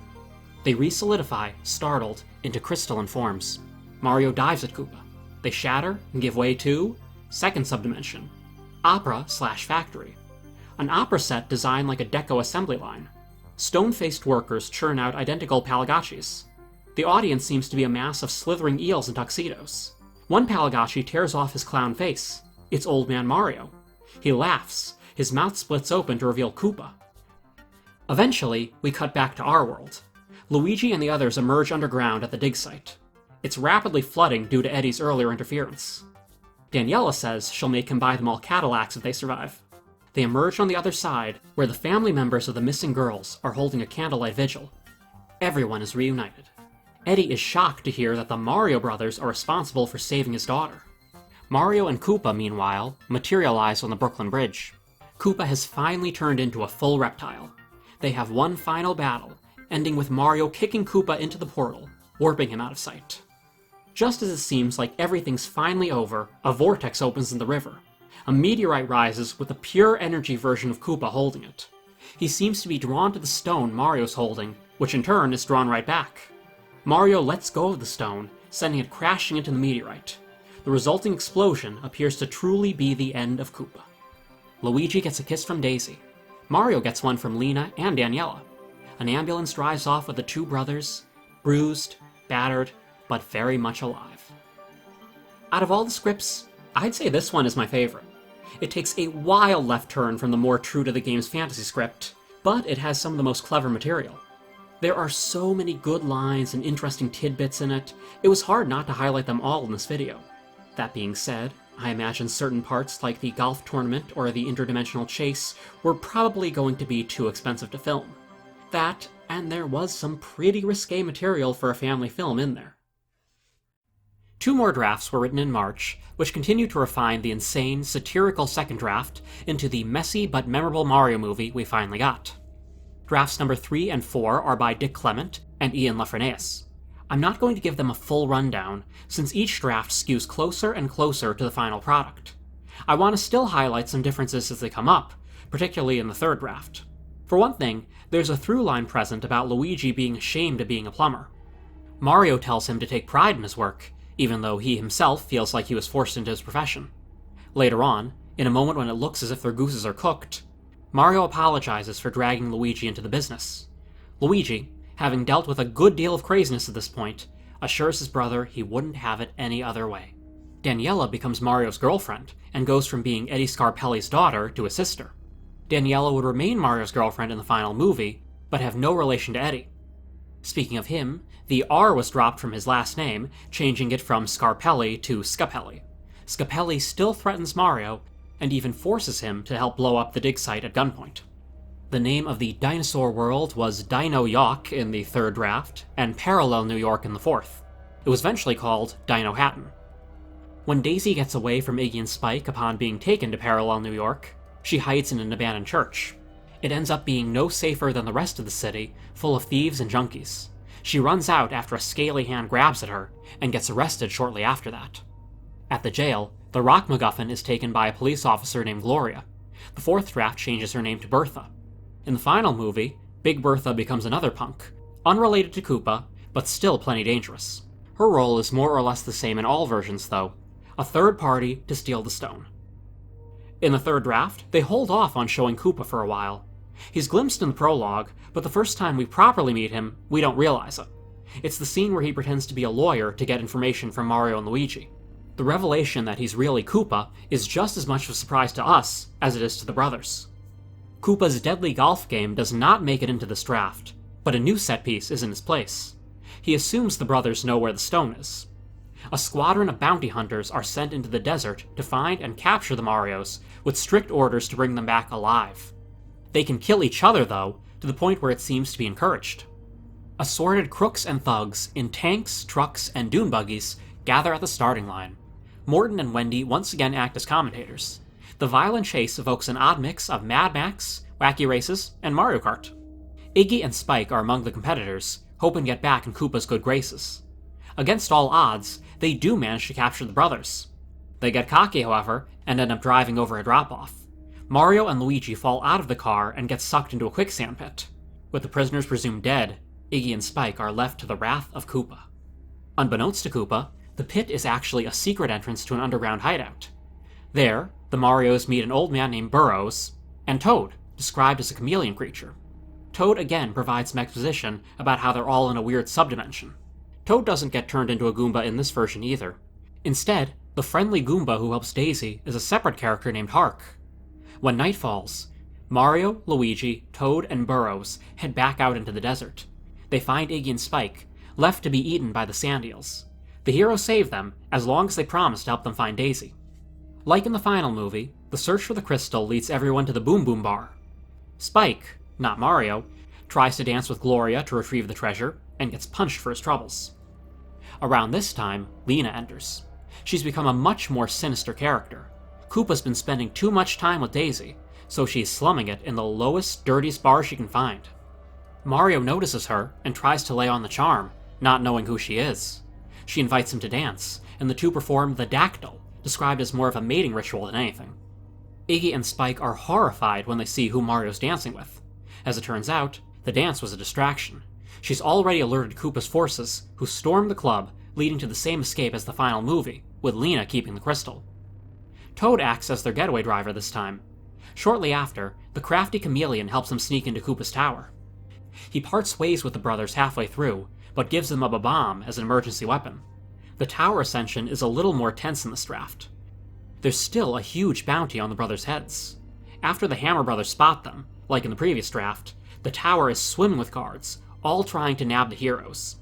They re-solidify, startled, into crystalline forms. Mario dives at Koopa. They shatter and give way to... second subdimension, opera/factory. An opera set designed like a deco assembly line. Stone-faced workers churn out identical Palagachis. The audience seems to be a mass of slithering eels in tuxedos. One Palagachi tears off his clown face. It's Old Man Mario. He laughs. His mouth splits open to reveal Koopa. Eventually, we cut back to our world. Luigi and the others emerge underground at the dig site. It's rapidly flooding due to Eddie's earlier interference. Daniela says she'll make him buy them all Cadillacs if they survive. They emerge on the other side, where the family members of the missing girls are holding a candlelight vigil. Everyone is reunited. Eddie is shocked to hear that the Mario brothers are responsible for saving his daughter. Mario and Koopa, meanwhile, materialize on the Brooklyn Bridge. Koopa has finally turned into a full reptile. They have one final battle, ending with Mario kicking Koopa into the portal, warping him out of sight. Just as it seems like everything's finally over, a vortex opens in the river. A meteorite rises with a pure energy version of Koopa holding it. He seems to be drawn to the stone Mario's holding, which in turn is drawn right back. Mario lets go of the stone, sending it crashing into the meteorite. The resulting explosion appears to truly be the end of Koopa. Luigi gets a kiss from Daisy. Mario gets one from Lena and Daniela. An ambulance drives off with the 2 brothers, bruised, battered, but very much alive. Out of all the scripts, I'd say this one is my favorite. It takes a wild left turn from the more true-to-the-game's fantasy script, but it has some of the most clever material. There are so many good lines and interesting tidbits in it, it was hard not to highlight them all in this video. That being said, I imagine certain parts like the golf tournament or the interdimensional chase were probably going to be too expensive to film. That, and there was some pretty risque material for a family film in there. 2 more drafts were written in March, which continue to refine the insane, satirical second draft into the messy but memorable Mario movie we finally got. Drafts number 3 and 4 are by Dick Clement and Ian Lafrenaeus. I'm not going to give them a full rundown, since each draft skews closer and closer to the final product. I want to still highlight some differences as they come up, particularly in the third draft. For one thing, there's a through line present about Luigi being ashamed of being a plumber. Mario tells him to take pride in his work, even though he himself feels like he was forced into his profession. Later on, in a moment when it looks as if their gooses are cooked, Mario apologizes for dragging Luigi into the business. Luigi, having dealt with a good deal of craziness at this point, assures his brother he wouldn't have it any other way. Daniela becomes Mario's girlfriend, and goes from being Eddie Scarpelli's daughter to a sister. Daniela would remain Mario's girlfriend in the final movie, but have no relation to Eddie. Speaking of him, the R was dropped from his last name, changing it from Scarpelli to Scapelli. Scapelli still threatens Mario, and even forces him to help blow up the dig site at gunpoint. The name of the dinosaur world was Dino York in the third draft, and Parallel New York in the fourth. It was eventually called Dino Hatton. When Daisy gets away from Iggy and Spike upon being taken to Parallel New York, she hides in an abandoned church. It ends up being no safer than the rest of the city, full of thieves and junkies. She runs out after a scaly hand grabs at her, and gets arrested shortly after that. At the jail, the Rock MacGuffin is taken by a police officer named Gloria. The fourth draft changes her name to Bertha. In the final movie, Big Bertha becomes another punk, unrelated to Koopa, but still plenty dangerous. Her role is more or less the same in all versions though, a third party to steal the stone. In the third draft, they hold off on showing Koopa for a while. He's glimpsed in the prologue, but the first time we properly meet him, we don't realize it. It's the scene where he pretends to be a lawyer to get information from Mario and Luigi. The revelation that he's really Koopa is just as much of a surprise to us as it is to the brothers. Koopa's deadly golf game does not make it into this draft, but a new set piece is in its place. He assumes the brothers know where the stone is. A squadron of bounty hunters are sent into the desert to find and capture the Marios, with strict orders to bring them back alive. They can kill each other, though, to the point where it seems to be encouraged. Assorted crooks and thugs in tanks, trucks, and dune buggies gather at the starting line. Morton and Wendy once again act as commentators. The violent chase evokes an odd mix of Mad Max, Wacky Races, and Mario Kart. Iggy and Spike are among the competitors, hoping to get back in Koopa's good graces. Against all odds, they do manage to capture the brothers. They get cocky, however, and end up driving over a drop-off. Mario and Luigi fall out of the car and get sucked into a quicksand pit. With the prisoners presumed dead, Iggy and Spike are left to the wrath of Koopa. Unbeknownst to Koopa, the pit is actually a secret entrance to an underground hideout. There, the Marios meet an old man named Burrows, and Toad, described as a chameleon creature. Toad again provides some exposition about how they're all in a weird subdimension. Toad doesn't get turned into a Goomba in this version either. Instead, the friendly Goomba who helps Daisy is a separate character named Hark. When night falls, Mario, Luigi, Toad, and Burrows head back out into the desert. They find Iggy and Spike, left to be eaten by the sand eels. The heroes save them, as long as they promise to help them find Daisy. Like in the final movie, the search for the crystal leads everyone to the Boom Boom Bar. Spike, not Mario, tries to dance with Gloria to retrieve the treasure, and gets punched for his troubles. Around this time, Lena enters. She's become a much more sinister character. Koopa's been spending too much time with Daisy, so she's slumming it in the lowest, dirtiest bar she can find. Mario notices her and tries to lay on the charm, not knowing who she is. She invites him to dance, and the two perform the dactyl, described as more of a mating ritual than anything. Iggy and Spike are horrified when they see who Mario's dancing with. As it turns out, the dance was a distraction. She's already alerted Koopa's forces, who storm the club, leading to the same escape as the final movie, with Lena keeping the crystal. Toad acts as their getaway driver this time. Shortly after, the crafty chameleon helps them sneak into Koopa's tower. He parts ways with the brothers halfway through, but gives them up a bomb as an emergency weapon. The tower ascension is a little more tense in this draft. There's still a huge bounty on the brothers' heads. After the Hammer brothers spot them, like in the previous draft, the tower is swimming with guards, all trying to nab the heroes.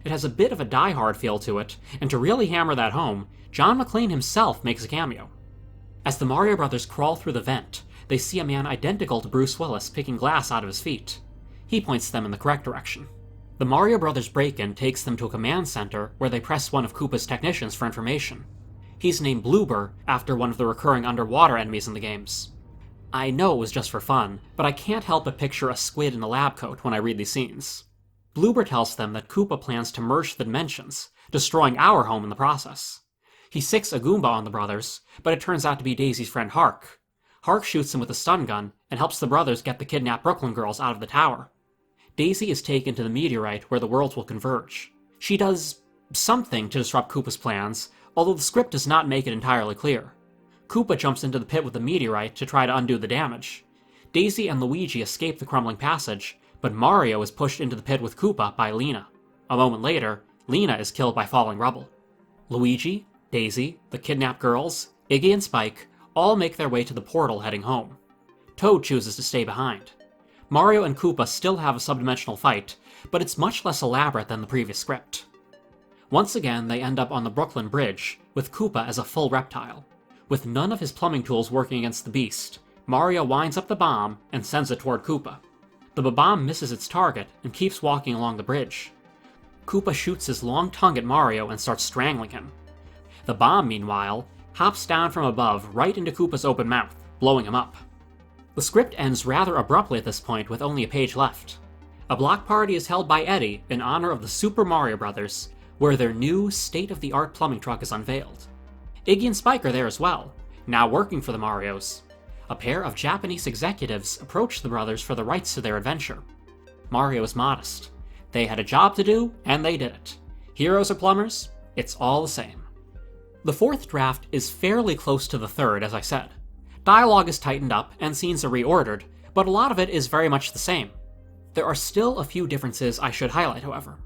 It has a bit of a Die Hard feel to it, and to really hammer that home, John McClane himself makes a cameo. As the Mario brothers crawl through the vent, they see a man identical to Bruce Willis picking glass out of his feet. He points them in the correct direction. The Mario brothers break-in takes them to a command center where they press one of Koopa's technicians for information. He's named Bloober after one of the recurring underwater enemies in the games. I know it was just for fun, but I can't help but picture a squid in a lab coat when I read these scenes. Bloober tells them that Koopa plans to merge the dimensions, destroying our home in the process. He sicks a Goomba on the brothers, but it turns out to be Daisy's friend Hark. Hark shoots him with a stun gun and helps the brothers get the kidnapped Brooklyn girls out of the tower. Daisy is taken to the meteorite where the worlds will converge. She does something to disrupt Koopa's plans, although the script does not make it entirely clear. Koopa jumps into the pit with the meteorite to try to undo the damage. Daisy and Luigi escape the crumbling passage, but Mario is pushed into the pit with Koopa by Lena. A moment later, Lena is killed by falling rubble. Luigi, Daisy, the kidnapped girls, Iggy and Spike all make their way to the portal heading home. Toad chooses to stay behind. Mario and Koopa still have a subdimensional fight, but it's much less elaborate than the previous script. Once again, they end up on the Brooklyn Bridge, with Koopa as a full reptile. With none of his plumbing tools working against the beast, Mario winds up the bomb and sends it toward Koopa. The bomb misses its target and keeps walking along the bridge. Koopa shoots his long tongue at Mario and starts strangling him. The bomb, meanwhile, hops down from above right into Koopa's open mouth, blowing him up. The script ends rather abruptly at this point with only a page left. A block party is held by Eddie in honor of the Super Mario Brothers, where their new state-of-the-art plumbing truck is unveiled. Iggy and Spike are there as well, now working for the Marios. A pair of Japanese executives approach the brothers for the rights to their adventure. Mario is modest. They had a job to do, and they did it. Heroes or plumbers, it's all the same. The fourth draft is fairly close to the third, as I said. Dialogue is tightened up, and scenes are reordered, but a lot of it is very much the same. There are still a few differences I should highlight, however.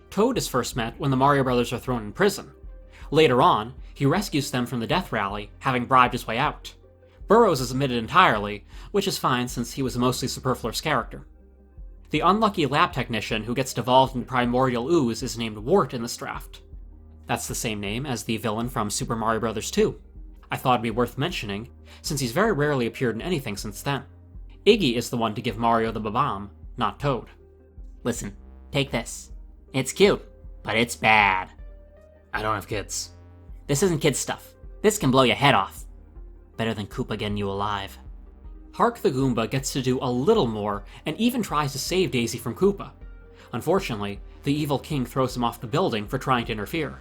Toad is first met when the Mario Brothers are thrown in prison. Later on, he rescues them from the death rally, having bribed his way out. Burrows is omitted entirely, which is fine since he was a mostly superfluous character. The unlucky lab technician who gets devolved into primordial ooze is named Wart in this draft. That's the same name as the villain from Super Mario Bros. 2. I thought it'd be worth mentioning, since he's very rarely appeared in anything since then. Iggy is the one to give Mario the bomb, not Toad. Listen, take this. It's cute, but it's bad. I don't have kids. This isn't kid stuff. This can blow your head off. Better than Koopa getting you alive. Hark the Goomba gets to do a little more and even tries to save Daisy from Koopa. Unfortunately, the evil king throws him off the building for trying to interfere.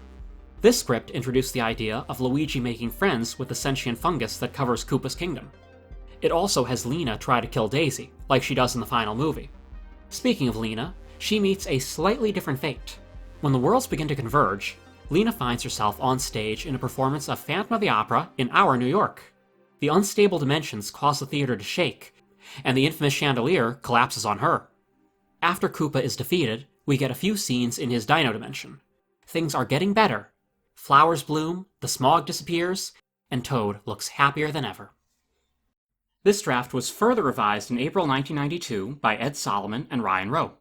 This script introduced the idea of Luigi making friends with the sentient fungus that covers Koopa's kingdom. It also has Lena try to kill Daisy, like she does in the final movie. Speaking of Lena, she meets a slightly different fate. When the worlds begin to converge, Lena finds herself on stage in a performance of Phantom of the Opera in our New York. The unstable dimensions cause the theater to shake, and the infamous chandelier collapses on her. After Koopa is defeated, we get a few scenes in his Dino dimension. Things are getting better. Flowers bloom, the smog disappears, and Toad looks happier than ever. This draft was further revised in April 1992 by Ed Solomon and Ryan Rowe.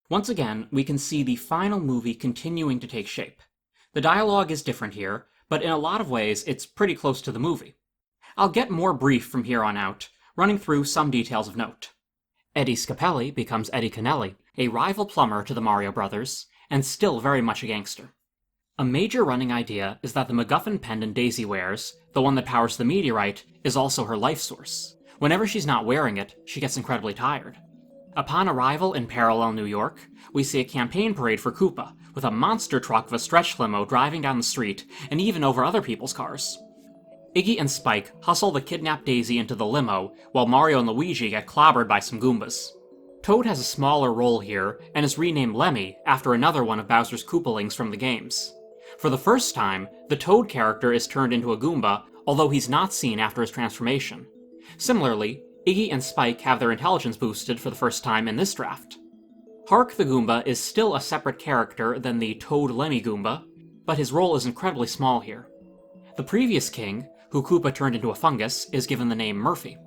Once again, we can see the final movie continuing to take shape. The dialogue is different here, but in a lot of ways it's pretty close to the movie. I'll get more brief from here on out, running through some details of note. Eddie Scapelli becomes Eddie Kennelly, a rival plumber to the Mario Brothers, and still very much a gangster. A major running idea is that the MacGuffin pendant Daisy wears, the one that powers the meteorite, is also her life source. Whenever she's not wearing it, she gets incredibly tired. Upon arrival in parallel New York, we see a campaign parade for Koopa, with a monster truck of a stretch limo driving down the street, and even over other people's cars. Iggy and Spike hustle the kidnapped Daisy into the limo, while Mario and Luigi get clobbered by some Goombas. Toad has a smaller role here, and is renamed Lemmy after another one of Bowser's Koopalings from the games. For the first time, the Toad character is turned into a Goomba, although he's not seen after his transformation. Similarly, Iggy and Spike have their intelligence boosted for the first time in this draft. Hark the Goomba is still a separate character than the Toad Lemmy Goomba, but his role is incredibly small here. The previous king, who Koopa turned into a fungus, is given the name Murphy.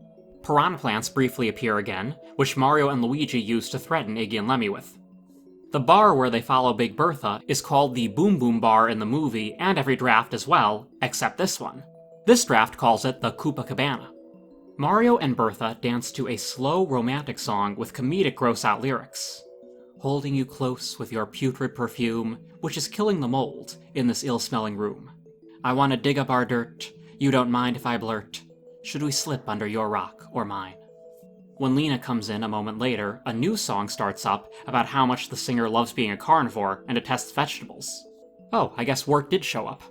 Piranha plants briefly appear again, which Mario and Luigi use to threaten Iggy and Lemmy with. The bar where they follow Big Bertha is called the Boom Boom Bar in the movie and every draft as well, except this one. This draft calls it the Koopa Cabana. Mario and Bertha dance to a slow, romantic song with comedic gross-out lyrics. Holding you close with your putrid perfume, which is killing the mold in this ill-smelling room. I want to dig up our dirt. You don't mind if I blurt. Should we slip under your rock or mine? When Lena comes in a moment later, a new song starts up about how much the singer loves being a carnivore and detests vegetables. Oh, I guess Wirt did show up.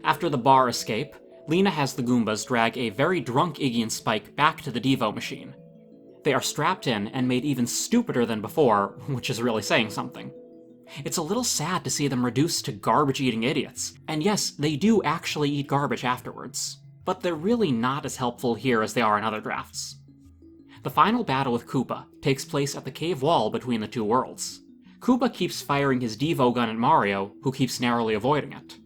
After the bar escape, Lena has the Goombas drag a very drunk Iggy and Spike back to the Devo machine. They are strapped in and made even stupider than before, which is really saying something. It's a little sad to see them reduced to garbage-eating idiots, and yes, they do actually eat garbage afterwards. But they're really not as helpful here as they are in other drafts. The final battle with Koopa takes place at the cave wall between the two worlds. Koopa keeps firing his Devo gun at Mario, who keeps narrowly avoiding it.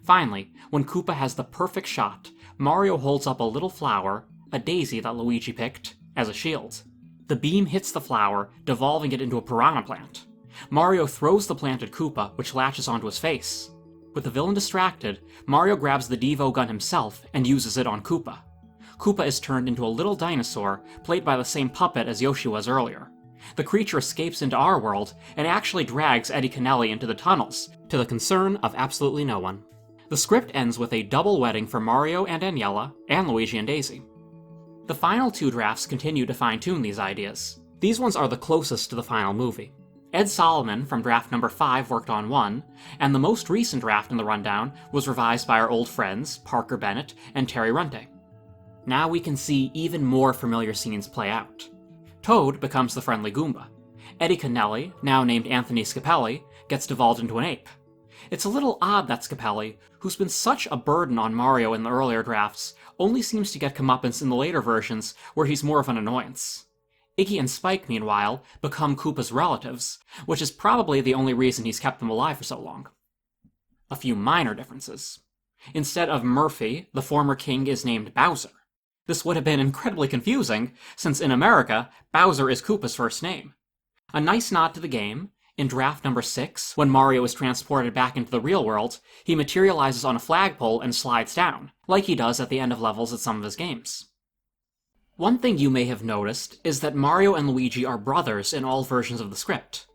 Finally, when Koopa has the perfect shot, Mario holds up a little flower, a daisy that Luigi picked, as a shield. The beam hits the flower, devolving it into a piranha plant. Mario throws the plant at Koopa, which latches onto his face. With the villain distracted, Mario grabs the Devo gun himself and uses it on Koopa. Koopa is turned into a little dinosaur, played by the same puppet as Yoshi was earlier. The creature escapes into our world and actually drags Eddie Kennelly into the tunnels, to the concern of absolutely no one. The script ends with a double wedding for Mario and Daniela, and Luigi and Daisy. The final two drafts continue to fine-tune these ideas. These ones are the closest to the final movie. Ed Solomon from draft number 5 worked on one, and the most recent draft in the rundown was revised by our old friends, Parker Bennett and Terry Runte. Now we can see even more familiar scenes play out. Toad becomes the friendly Goomba. Eddie Kennelly, now named Anthony Scapelli, gets devolved into an ape. It's a little odd that Scapelli, who's been such a burden on Mario in the earlier drafts, only seems to get comeuppance in the later versions, where he's more of an annoyance. Iggy and Spike, meanwhile, become Koopa's relatives, which is probably the only reason he's kept them alive for so long. A few minor differences. Instead of Murphy, the former king is named Bowser. This would have been incredibly confusing, since in America, Bowser is Koopa's first name. A nice nod to the game, in draft number 6, when Mario is transported back into the real world, he materializes on a flagpole and slides down, like he does at the end of levels at some of his games. One thing you may have noticed is that Mario and Luigi are brothers in all versions of the script.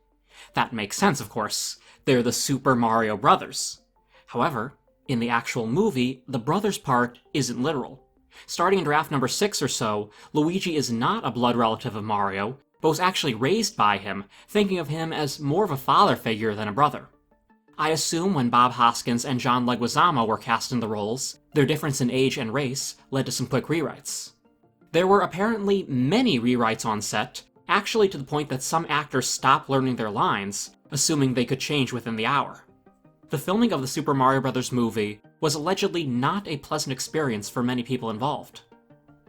That makes sense, of course. They're the Super Mario Brothers. However, in the actual movie, the brothers part isn't literal. Starting in draft number 6 or so, Luigi is not a blood relative of Mario, but was actually raised by him, thinking of him as more of a father figure than a brother. I assume when Bob Hoskins and John Leguizamo were cast in the roles, their difference in age and race led to some quick rewrites. There were apparently many rewrites on set, actually to the point that some actors stopped learning their lines, assuming they could change within the hour. The filming of the Super Mario Bros. Movie was allegedly not a pleasant experience for many people involved.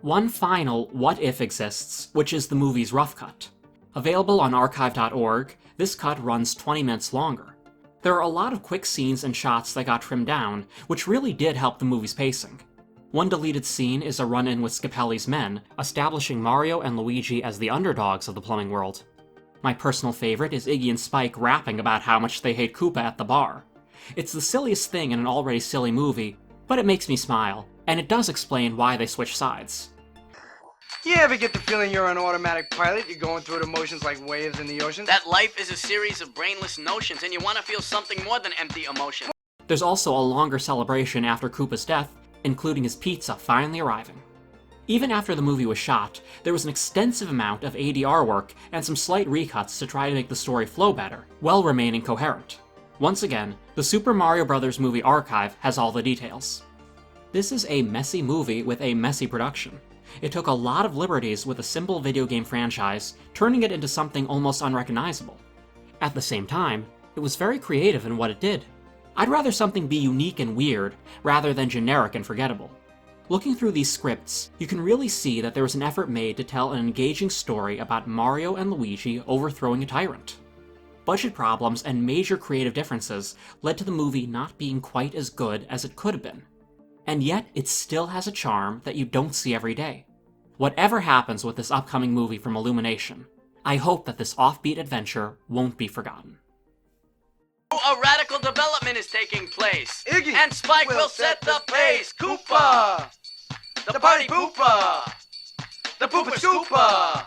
One final what if exists, which is the movie's rough cut. Available on archive.org, this cut runs 20 minutes longer. There are a lot of quick scenes and shots that got trimmed down, which really did help the movie's pacing. One deleted scene is a run-in with Scapelli's men, establishing Mario and Luigi as the underdogs of the plumbing world. My personal favorite is Iggy and Spike rapping about how much they hate Koopa at the bar. It's the silliest thing in an already silly movie, but it makes me smile, and it does explain why they switch sides. You ever get the feeling you're on automatic pilot? You're going through the motions like waves in the ocean? That life is a series of brainless notions, and you want to feel something more than empty emotion. There's also a longer celebration after Koopa's death, including his pizza finally arriving. Even after the movie was shot, there was an extensive amount of ADR work and some slight recuts to try to make the story flow better, while remaining coherent. Once again, the Super Mario Bros. Movie archive has all the details. This is a messy movie with a messy production. It took a lot of liberties with a simple video game franchise, turning it into something almost unrecognizable. At the same time, it was very creative in what it did. I'd rather something be unique and weird, rather than generic and forgettable. Looking through these scripts, you can really see that there was an effort made to tell an engaging story about Mario and Luigi overthrowing a tyrant. Budget problems and major creative differences led to the movie not being quite as good as it could have been. And yet, it still has a charm that you don't see every day. Whatever happens with this upcoming movie from Illumination, I hope that this offbeat adventure won't be forgotten. A radical development is taking place. Iggy and Spike will set the pace. Koopa! The party poopa! The poopa scoopa!